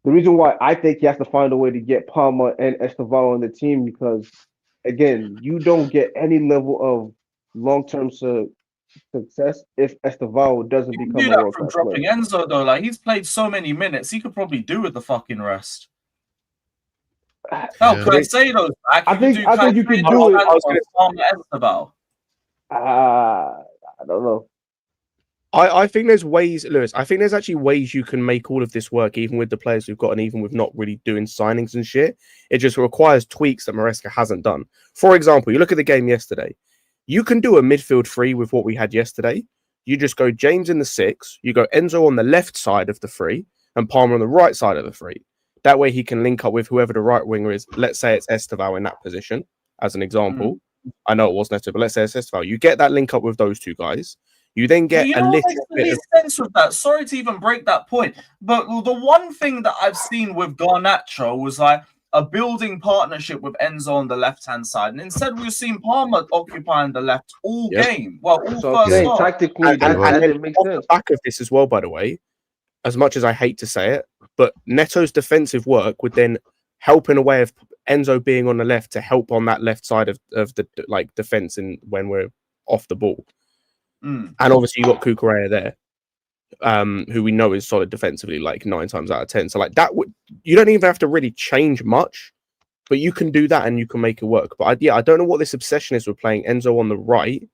the reason why I think he has to find a way to get Palma and Estevao on the team, because again, you don't get any level of long-term success if Estevao doesn't become do a that world-class from dropping player. Enzo though. Like he's played so many minutes, he could probably do with the fucking rest. Hell, Caicedo's back. I think you can do it. I don't know. I think there's ways, Lewis. I think there's actually ways you can make all of this work, even with the players we've got, and even with not really doing signings and shit. It just requires tweaks that Maresca hasn't done. For example, you look at the game yesterday. You can do a midfield 3 with what we had yesterday. You just go James in the 6. You go Enzo on the left side of the 3 and Palmer on the right side of the 3. That way he can link up with whoever the right winger is. Let's say it's Estevao in that position, as an example. I know it was Neto, but let's say it's Estevao. You get that link up with those two guys. You then get a little bit of sense with that. Sorry to even break that point, but the one thing that I've seen with Garnacho was like, a building partnership with Enzo on the left-hand side, and instead we've seen Palmer occupying the left all game. Well, all So first saying, half. tactically, that didn't make off sense. the back of this as well, by the way, as much as I hate to say it, but Neto's defensive work would then help in a way of Enzo being on the left to help on that left side of the like defense and when we're off the ball. Mm. And obviously you got Cucurella there, who we know is solid defensively, like 9 times out of 10. So like that would, you don't even have to really change much, but you can do that and you can make it work. But I don't know what this obsession is with playing Enzo on the right.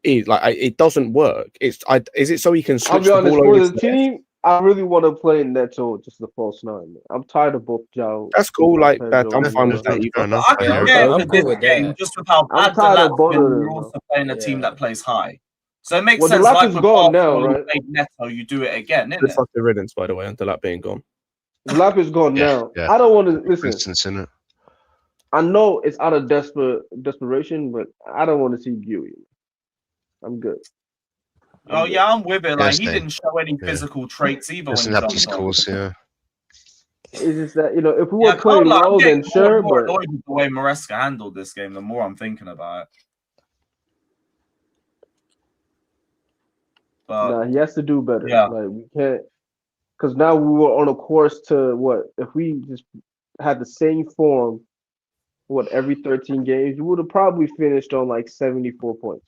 It doesn't work. Is it so he can switch I'll be the honest, ball for over the team, I really want to play Neto just the false nine. I'm tired of both Joao. That's cool. Like that, Pedro, I'm fine with that. Fair enough. I can get I'm into cool this with game that. just with how I'm bad tired of Delap's both been. of them, You're also playing a team Yeah. that plays high. So it makes Well, sense. Delap Like is with gone now, Arsenal, right? you played Neto, you do it again, Good innit? fucking riddance, by the way, until that being gone. Delap is gone now. Yeah. I don't want to listen. Instance in it. I know it's out of desperation, but I don't want to see Dewey. I'm good. Oh yeah, I'm with it. Like he same. didn't show any Yeah. physical traits either Doesn't when have he the jumped on. scores, yeah. It's just that, if we Yeah, were playing I'm well, getting then more sure, and more but annoyed with the way Maresca handled this game. The more I'm thinking about it, but nah, he has to do better. yeah. Like we can't, because now we were on a course to what? If we just had the same form, every 13 games, we would have probably finished on like 74 points.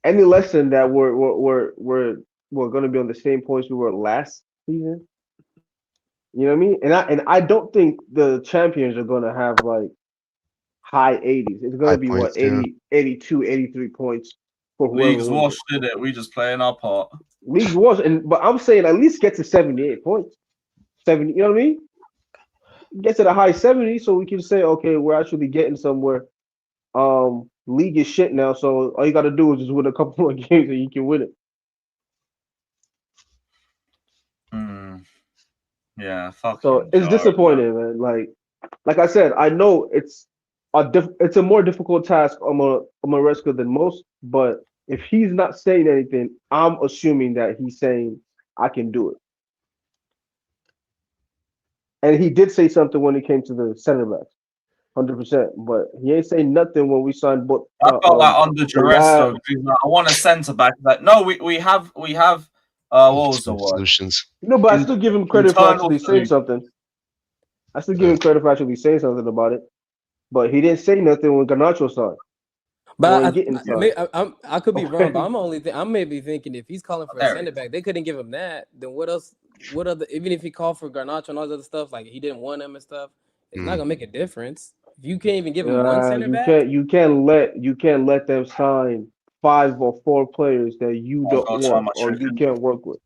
Any less than that, we're going to be on the same points we were last season. You know what I mean? And I don't think the champions are going to have like high 80s. It's going to be points, 80, 82, 83 points for whoever League's wins washed, it. did it? We just playing our part. League's washed, but I'm saying at least get to 78 points. 70, you know what I mean? Get to the high 70s so we can say, okay, we're actually getting somewhere. League is shit now, so all you got to do is just win a couple more games and you can win it. Yeah, fuck. So it's disappointing, man. Like I said, I know it's a more difficult task on Maresca than most, but if he's not saying anything, I'm assuming that he's saying I can do it. And he did say something when it came to the center backs, 100%. But he ain't saying nothing when we signed both. I felt like under duress though. Because, like, I want a centre back. Like, no, we have. What was the word? Solutions. No, but I still give him credit for actually saying something. I still give him credit for actually saying something about it. But he didn't say nothing when Garnacho signed. But I could be wrong, but I'm maybe thinking if he's calling for a There center back, they couldn't give him that. Then what else? What other? Even if he called for Garnacho and all this other stuff, like he didn't want him and stuff, it's not gonna make a difference. If you can't even give him one center back, you can't let them sign 5 or 4 players that you don't want or you can't work with.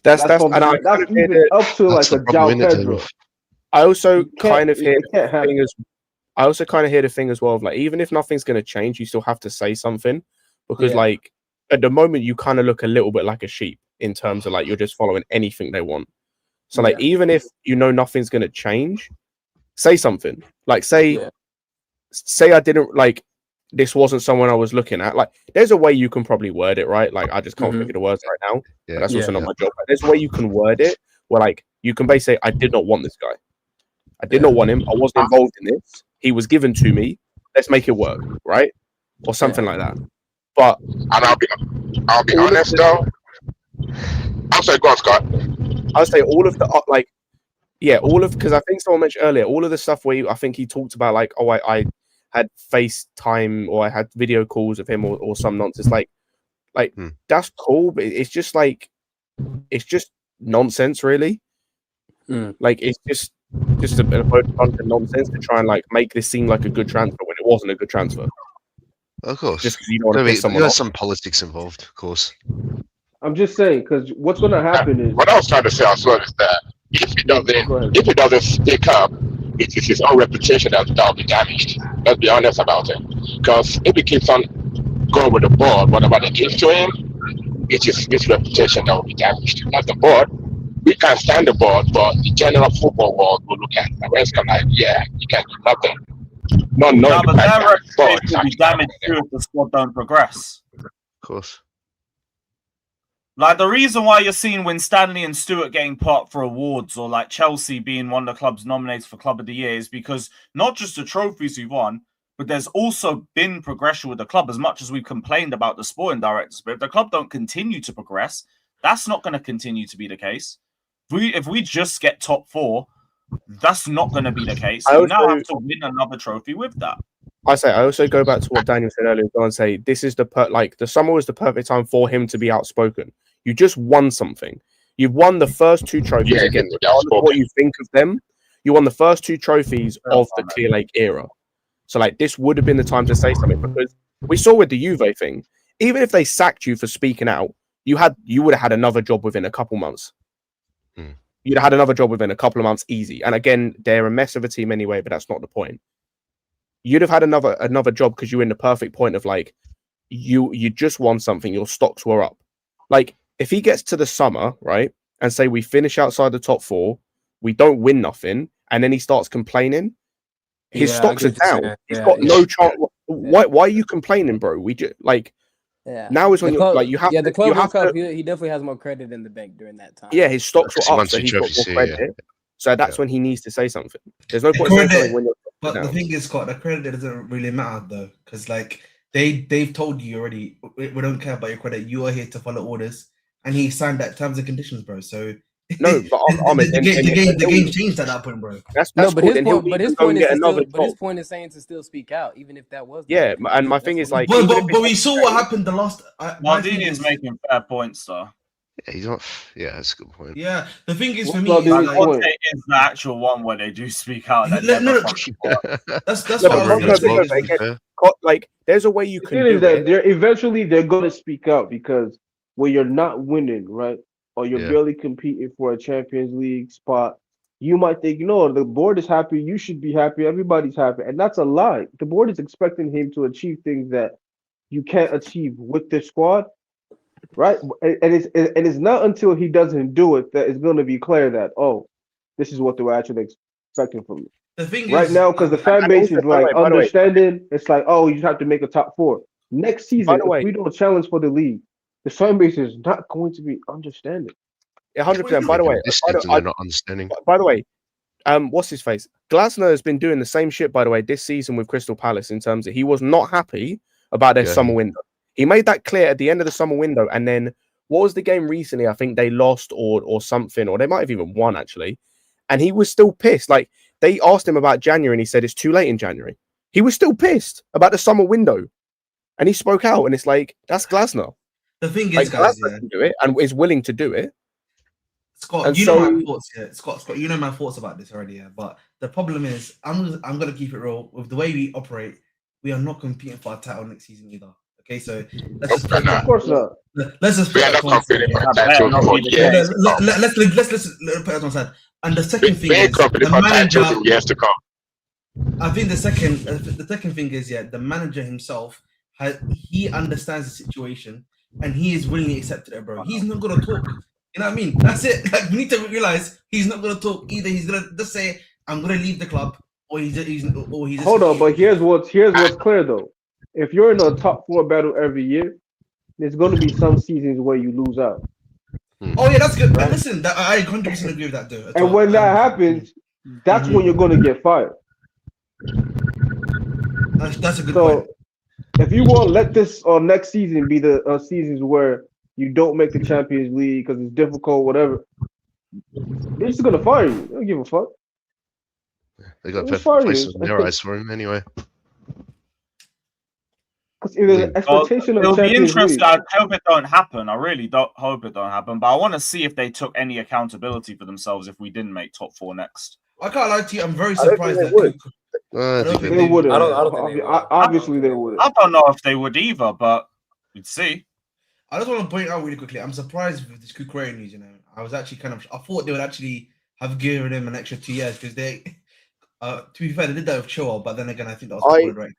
That's even up to like a Joao Pedro. I also kind of hear the thing as well of like, even if nothing's going to change, you still have to say something because like at the moment you kind of look a little bit like a sheep in terms of like you're just following anything they want. So like even if you know nothing's going to change, say something. Like say I didn't like this wasn't someone I was looking at. Like there's a way you can probably word it, right? Like I just can't think of the words right now. But that's also not my job. But there's a way you can word it where like you can basically say I did not want this guy. I did not want him. I wasn't involved in this. He was given to me. Let's make it work, right? Or something like that. But I'll be honest though. I'm sorry, go on, Scott. I'll say all of the because I think someone mentioned earlier all of the stuff where I think he talked about like, oh, I had FaceTime or I had video calls of him or some nonsense. Like that's cool, but it's just like it's just nonsense, really. Like it's just a bunch of nonsense to try and like make this seem like a good transfer when it wasn't a good transfer. Of course, just because you don't want to piss someone off. There's some politics involved, of course. I'm just saying because what's going to happen is what I was trying to say as well is that if it doesn't stick up, it is his own reputation that will be damaged. Let's be honest about it. Because if he keeps on going with the ball, whatever they give to him, it is his reputation that will be damaged. Not the board. We can't stand the board, but the general football world will look at Maresca like, yeah, you can't do nothing. But their reputation will be damaged too if the squad don't progress. Of course. Like, the reason why you're seeing Winstanley and Stewart getting put up for awards, or like Chelsea being one of the clubs nominated for Club of the Year, is because not just the trophies we've won, but there's also been progression with the club. As much as we've complained about the sporting directors, but if the club don't continue to progress, that's not going to continue to be the case. If we just get top 4, that's not going to be the case. You now have to win another trophy with that. I also go back to what Daniel said earlier and say this is the summer was the perfect time for him to be outspoken. You just won something. You've won the first 2 trophies again. Regardless of what you think of them, you won the first 2 trophies of the Clear Lake era. So like this would have been the time to say something, because we saw with the Juve thing, even if they sacked you for speaking out, you would have had another job within a couple months. You'd have had another job within a couple of months easy. And again, they're a mess of a team anyway, but that's not the point. You'd have had another job because you were in the perfect point of like you just won something, your stocks were up. Like if he gets to the summer, right, and say we finish outside the top 4, we don't win nothing, and then he starts complaining, his stocks are down. He's got no chance. Why are you complaining, bro? We just like now is when you're like you have the club you have Cup, to, he definitely has more credit in the bank during that time. Yeah, his stocks were up, so he's got more credit. So that's when he needs to say something. There's no point saying something when you're But the thing is, Scott, the credit doesn't really matter though, because like they've told you already, we don't care about your credit. You are here to follow orders, and he signed that terms and conditions, bro. So no, but the game changed at that point, bro. That's no, but cool. his point is saying to still speak out, even if that was. Yeah, and my thing is like, but we saw what happened the last. Maldini is making fair points, though. Yeah, he's not. Yeah, that's a good point. Yeah, the thing is for me, is the actual one where they do speak out. That's like there's a way you can do that. They're gonna speak out, because when you're not winning, right, or you're barely competing for a Champions League spot, you might think, no, the board is happy, you should be happy, everybody's happy, and that's a lie. The board is expecting him to achieve things that you can't achieve with the squad. Right, and it's not until he doesn't do it that it's going to be clear that this is what they were actually expecting from me. The thing right is, now, because the fan base is like understanding, it's like, you just have to make a top 4 next season. If we don't challenge for the league, the fan base is not going to be understanding. 100%. By the way, they're not understanding. By the way, what's his face? Glasner has been doing the same shit, by the way, this season with Crystal Palace, in terms of he was not happy about their summer window. He made that clear at the end of the summer window, and then what was the game recently? I think they lost or something, or they might have even won actually. And he was still pissed. Like they asked him about January, and he said it's too late in January. He was still pissed about the summer window, and he spoke out. And it's like that's Glasner. The thing is, like, guys, Glasner can do it and is willing to do it. Scott, and you know my thoughts. Yeah, Scott, you know my thoughts about this already. Yeah, but the problem is, I'm gonna keep it real with the way we operate. We are not competing for a title next season either. Okay, so let's just of course not. Let's just put that let's put it on side. And the second thing is the manager. Years to come. I think the second thing is the manager himself he understands the situation and he is willingly accepted it, bro. He's not gonna talk. You know what I mean? That's it. Like we need to realize he's not gonna talk either. He's gonna just say, "I'm gonna leave the club," or he's Hold on, but here's what's clear though. If you're in a top 4 battle every year, there's going to be some seasons where you lose out. Oh yeah, that's good. Right? Listen, I 100% agree with that, though. And when that happens, that's when you're going to get fired. That's a good point. If you won't let this next season be the seasons where you don't make the Champions League because it's difficult, whatever, they're just going to fire you. They don't give a fuck. They got places in their eyes for him anyway. It'll be interesting. I hope it don't happen. I really don't hope it don't happen. But I want to see if they took any accountability for themselves if we didn't make top 4 next. I can't lie to you. I'm very surprised they would. They wouldn't. Obviously, they would. I don't know if they would either, but we'd see. I just want to point out really quickly. I'm surprised with this Kukurea news. You know, I was actually I thought they would actually have given him an extra 2 years because they. To be fair, they did that with Chilwell, but then again, I think that was right.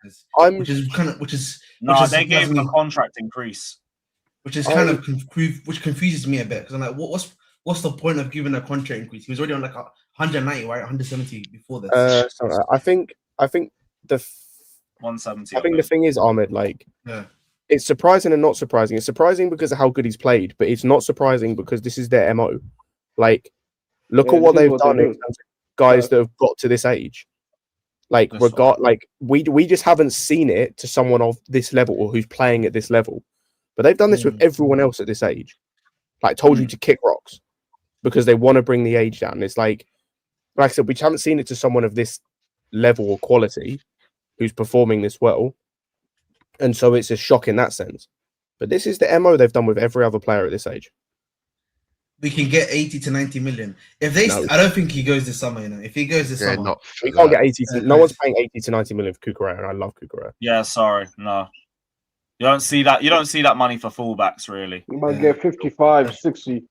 They gave him a contract increase, which is which confuses me a bit because I'm like, what's the point of giving a contract increase? He was already on like 190, right? 170 before this. I think the 170. I think the thing is, Ahmed, like It's surprising and not surprising. It's surprising because of how good he's played, but it's not surprising because this is their MO. Like, look at what they've done in terms of guys that have got to this age. Like, we just haven't seen it to someone of this level or who's playing at this level. But they've done this with everyone else at this age. Like, told you to kick rocks because they want to bring the age down. It's like I said, we haven't seen it to someone of this level or quality who's performing this well. And so it's a shock in that sense. But this is the MO they've done with every other player at this age. We can get 80 to 90 million. If they, I don't think he goes this summer. If he goes this summer, we can't get 80. No one's paying 80 to 90 million for Cucurella, and I love Cucurella. Yeah, sorry, no. You don't see that. You don't see that money for fullbacks, really. You might get 55, 60.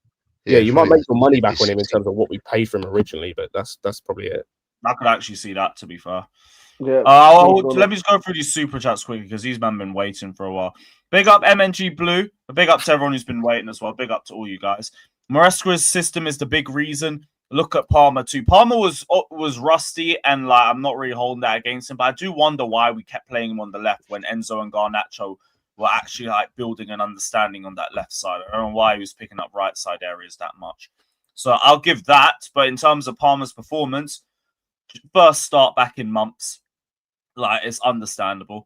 Yeah, you might make some money back on him in terms of what we paid for him originally, but that's probably it. I could actually see that, to be fair. Yeah. Let me just go through these super chats quickly because these men have been waiting for a while. Big up MNG Blue. Big up to everyone who's been waiting as well. Big up to all you guys. Maresca's system is the big reason. Look at Palmer too. Palmer was rusty, and like I'm not really holding that against him, but I do wonder why we kept playing him on the left when Enzo and Garnacho were actually like building an understanding on that left side. I don't know why he was picking up right side areas that much. So I'll give that. But in terms of Palmer's performance, first start back in months. Like, it's understandable.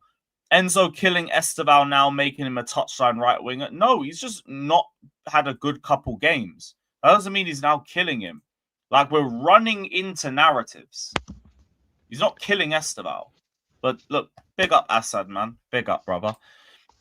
Enzo killing Esteval now, making him a touchline right winger. No, he's just not had a good couple games. That doesn't mean he's now killing him. Like, we're running into narratives. He's not killing Esteval. But look, big up Assad, man. Big up, brother.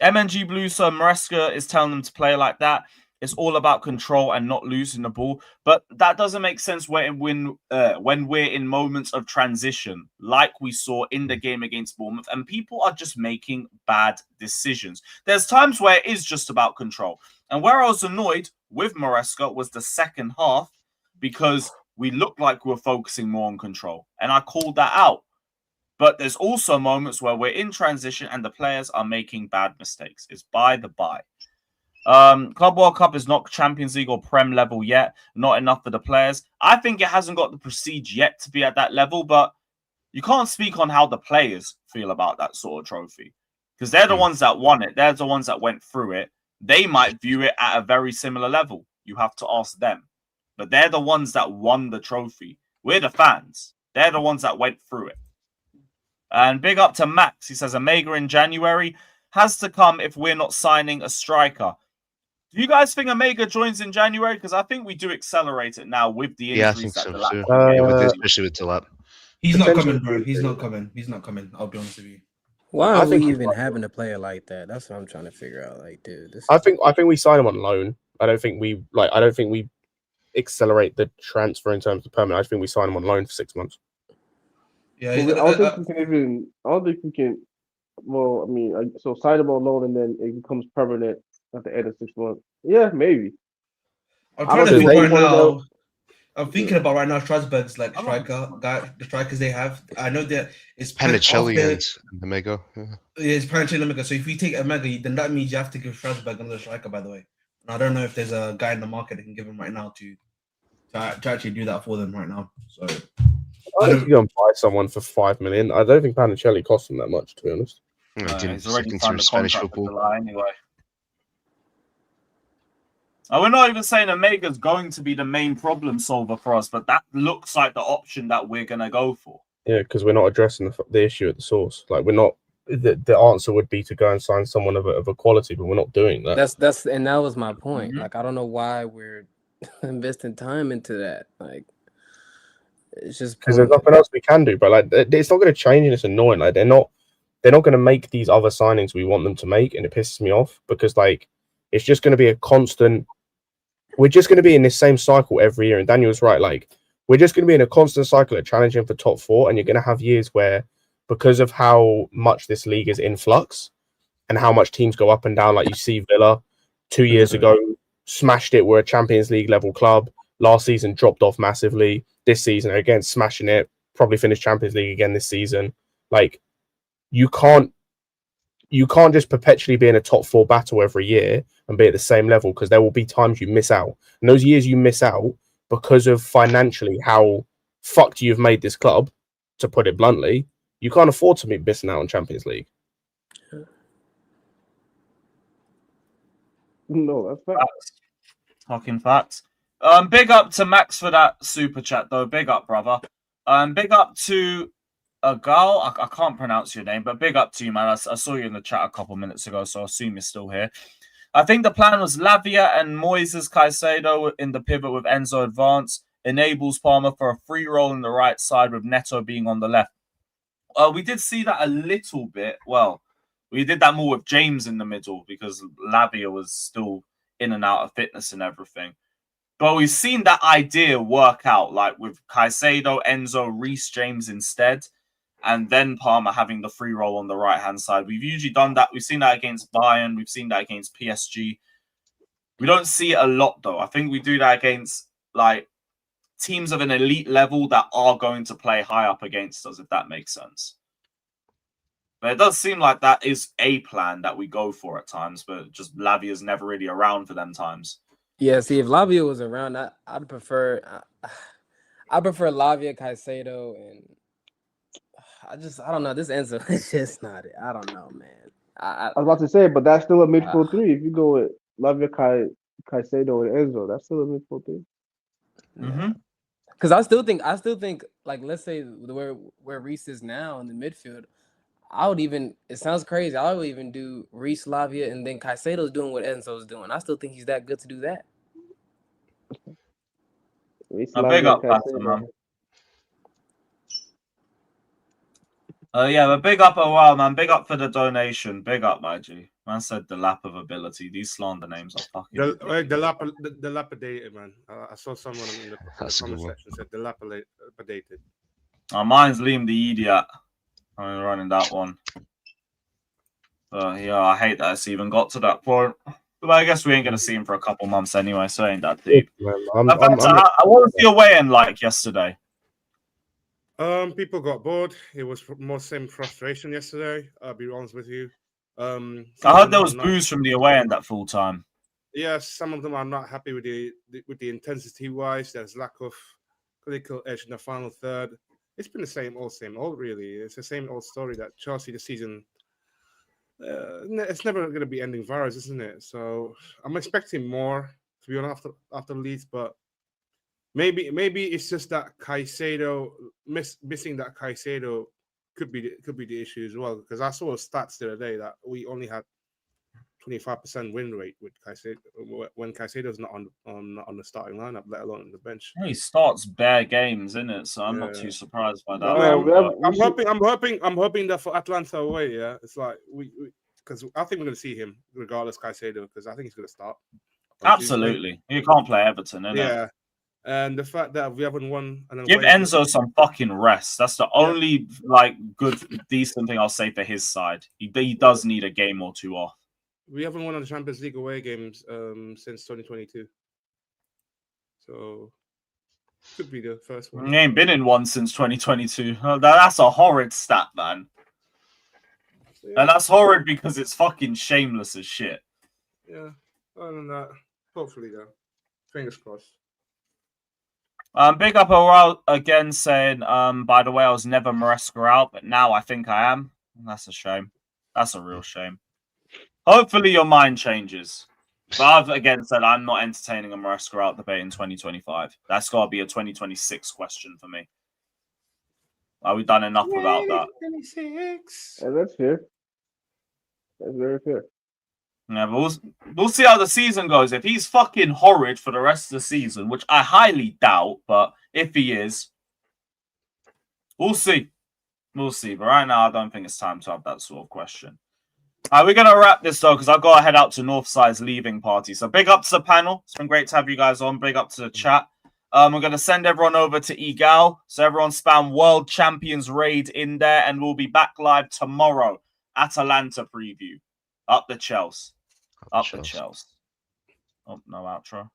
MNG Blue, so Maresca is telling them to play like that. It's all about control and not losing the ball. But that doesn't make sense when we're in moments of transition, like we saw in the game against Bournemouth, and people are just making bad decisions. There's times where it is just about control. And where I was annoyed with Maresca was the second half, because we looked like we were focusing more on control. And I called that out. But there's also moments where we're in transition and the players are making bad mistakes. It's by the by. Club World Cup is not Champions League or Prem level yet. Not enough for the players. I think it hasn't got the prestige yet to be at that level, but you can't speak on how the players feel about that sort of trophy, because they're the ones that won it. They're the ones that went through it. They might view it at a very similar level. You have to ask them. But they're the ones that won the trophy. We're the fans. They're the ones that went through it. And big up to Max. He says, Omega in January has to come if we're not signing a striker. Do you guys think Omega joins in January? Because I think we do accelerate it now with the injuries. Yeah, I think so too. Especially with Delap. He's not coming, bro. He's not coming. He's not coming. I'll be honest with you. Why are we even having a player like that? That's what I'm trying to figure out. Like, dude, I think we sign him on loan. I don't think we accelerate the transfer in terms of permanent. I think we sign him on loan for 6 months. Yeah, I don't think we can. Well, I mean, so sign him on loan and then it becomes permanent at the end of 6 months. Yeah, maybe. I'm trying to think right now. I'm thinking about right now Strasbourg's like the strikers they have. I know that it's Panicelli and Omega. Yeah, it's Panicelli and Omega. So if you take Omega, then that means you have to give Strasbourg another striker, by the way. And I don't know if there's a guy in the market that can give him right now to actually do that for them right now. So I think you go and buy someone for 5 million. I don't think Panicelli costs them that much, to be honest. He's already signed a contract with Delap anyway. We're not even saying Omega's going to be the main problem solver for us, but that looks like the option that we're going to go for. Yeah, because we're not addressing the issue at the source. Like, we're not. The answer would be to go and sign someone of a quality, but we're not doing that. And that was my point. Like, I don't know why we're investing time into that. Like, it's just because there's nothing else we can do. But like, it's not going to change, and it's annoying. Like, they're not going to make these other signings we want them to make, and it pisses me off because like it's just going to be a constant. We're just going to be in this same cycle every year. And Daniel's right. Like, we're just going to be in a constant cycle of challenging for top four. And you're going to have years where, because of how much this league is in flux and how much teams go up and down, like you see Villa 2 years ago, smashed it. We're a Champions League level club. Last season dropped off massively. This season, again, smashing it. Probably finish Champions League again this season. Like, you can't just perpetually be in a top four battle every year and be at the same level, because there will be times you miss out. And those years you miss out because of financially how fucked you've made this club, to put it bluntly, you can't afford to be missing out on Champions League. No, that's fact. Fucking facts. Big up to Max for that super chat though. Big up, brother. Big up to a girl. I can't pronounce your name, but big up to you, man. I saw you in the chat a couple minutes ago, so I assume you're still here. I think the plan was Lavia and Moises Caicedo in the pivot with Enzo advance, enables Palmer for a free roll in the right side with Neto being on the left. We did see that a little bit. Well, we did that more with James in the middle because Lavia was still in and out of fitness and everything. But we've seen that idea work out, like with Caicedo, Enzo, Reece James instead, and then Palmer having the free roll on the right-hand side. We've usually done that. We've seen that against Bayern. We've seen that against PSG. We don't see it a lot, though. I think we do that against, like, teams of an elite level that are going to play high up against us, if that makes sense. But it does seem like that is a plan that we go for at times, but just Lavia's never really around for them times. Yeah, see, if Lavia was around, I'd prefer Lavia, Caicedo, and I don't know. This Enzo is just not it. I don't know, man. I was about to say, but that's still a midfield three. If you go with Lavia, Caicedo, and Enzo, that's still a midfield three. Mm-hmm. Because I still think, like, let's say where Reece is now in the midfield, it sounds crazy, I would even do Reece, Lavia, and then Caicedo's doing what Enzo's doing. I still think he's that good to do that. Reece, Big up, Pastor, man. Yeah, but big up a while, man. Big up for the donation. Big up, my G. Man said the lap of ability. These slander names are fucking... Dilapidated, man. I saw someone in the comment section said dilapidated. Mine's Liam the Idiot. I'm running that one. Yeah, I hate that it's even got to that point. But I guess we ain't going to see him for a couple months anyway, so it ain't that deep. What was the away end like yesterday? People got bored. It was more same frustration yesterday. I'll be honest with you. I heard there was boos from the away end at full time. Yes, some of them are not happy with the intensity wise. There's lack of clinical edge in the final third. It's been the same old, really. It's the same old story that Chelsea this season. It's never going to be ending virus, isn't it? So I'm expecting more, to be honest, after Leeds, but maybe it's just that Caicedo missing that Caicedo could be the issue as well. Because I saw stats the other day that we only had 25% win rate with Caicedo when Caicedo's not on the starting lineup, let alone on the bench. He starts bare games, isn't it? So I'm not too surprised by that. I'm hoping that for Atlanta away, yeah, it's like because I think we're going to see him regardless Caicedo because I think he's going to start. Absolutely, you can't play Everton, innit? Yeah, and the fact that we haven't won. Give Enzo some fucking rest. That's the only decent thing I'll say for his side. He does need a game or two off. We haven't won on the Champions League away games since 2022. So, could be the first one. He ain't been in one since 2022. That's a horrid stat, man. Yeah. And that's horrid because it's fucking shameless as shit. Yeah, other than that, hopefully, though. Fingers crossed. Big up Oral again saying, by the way, I was never Maresca out, but now I think I am. That's a shame. That's a real shame. Hopefully your mind changes. But I've again said I'm not entertaining a Maresca out debate in 2025. That's got to be a 2026 question for me. Are we done enough without that? 2026. Yeah, that's fair. That's very fair. Yeah, but we'll see how the season goes. If he's fucking horrid for the rest of the season, which I highly doubt, but if he is, we'll see. We'll see. But right now, I don't think it's time to have that sort of question. We're going to wrap this, though, because I've got to head out to Northside's leaving party. So big up to the panel. It's been great to have you guys on. Big up to the chat. We're going to send everyone over to Egal. So everyone spam World Champions Raid in there. And we'll be back live tomorrow. Atalanta preview. Up the Chelsea. Up the Chelsea. Oh, no outro.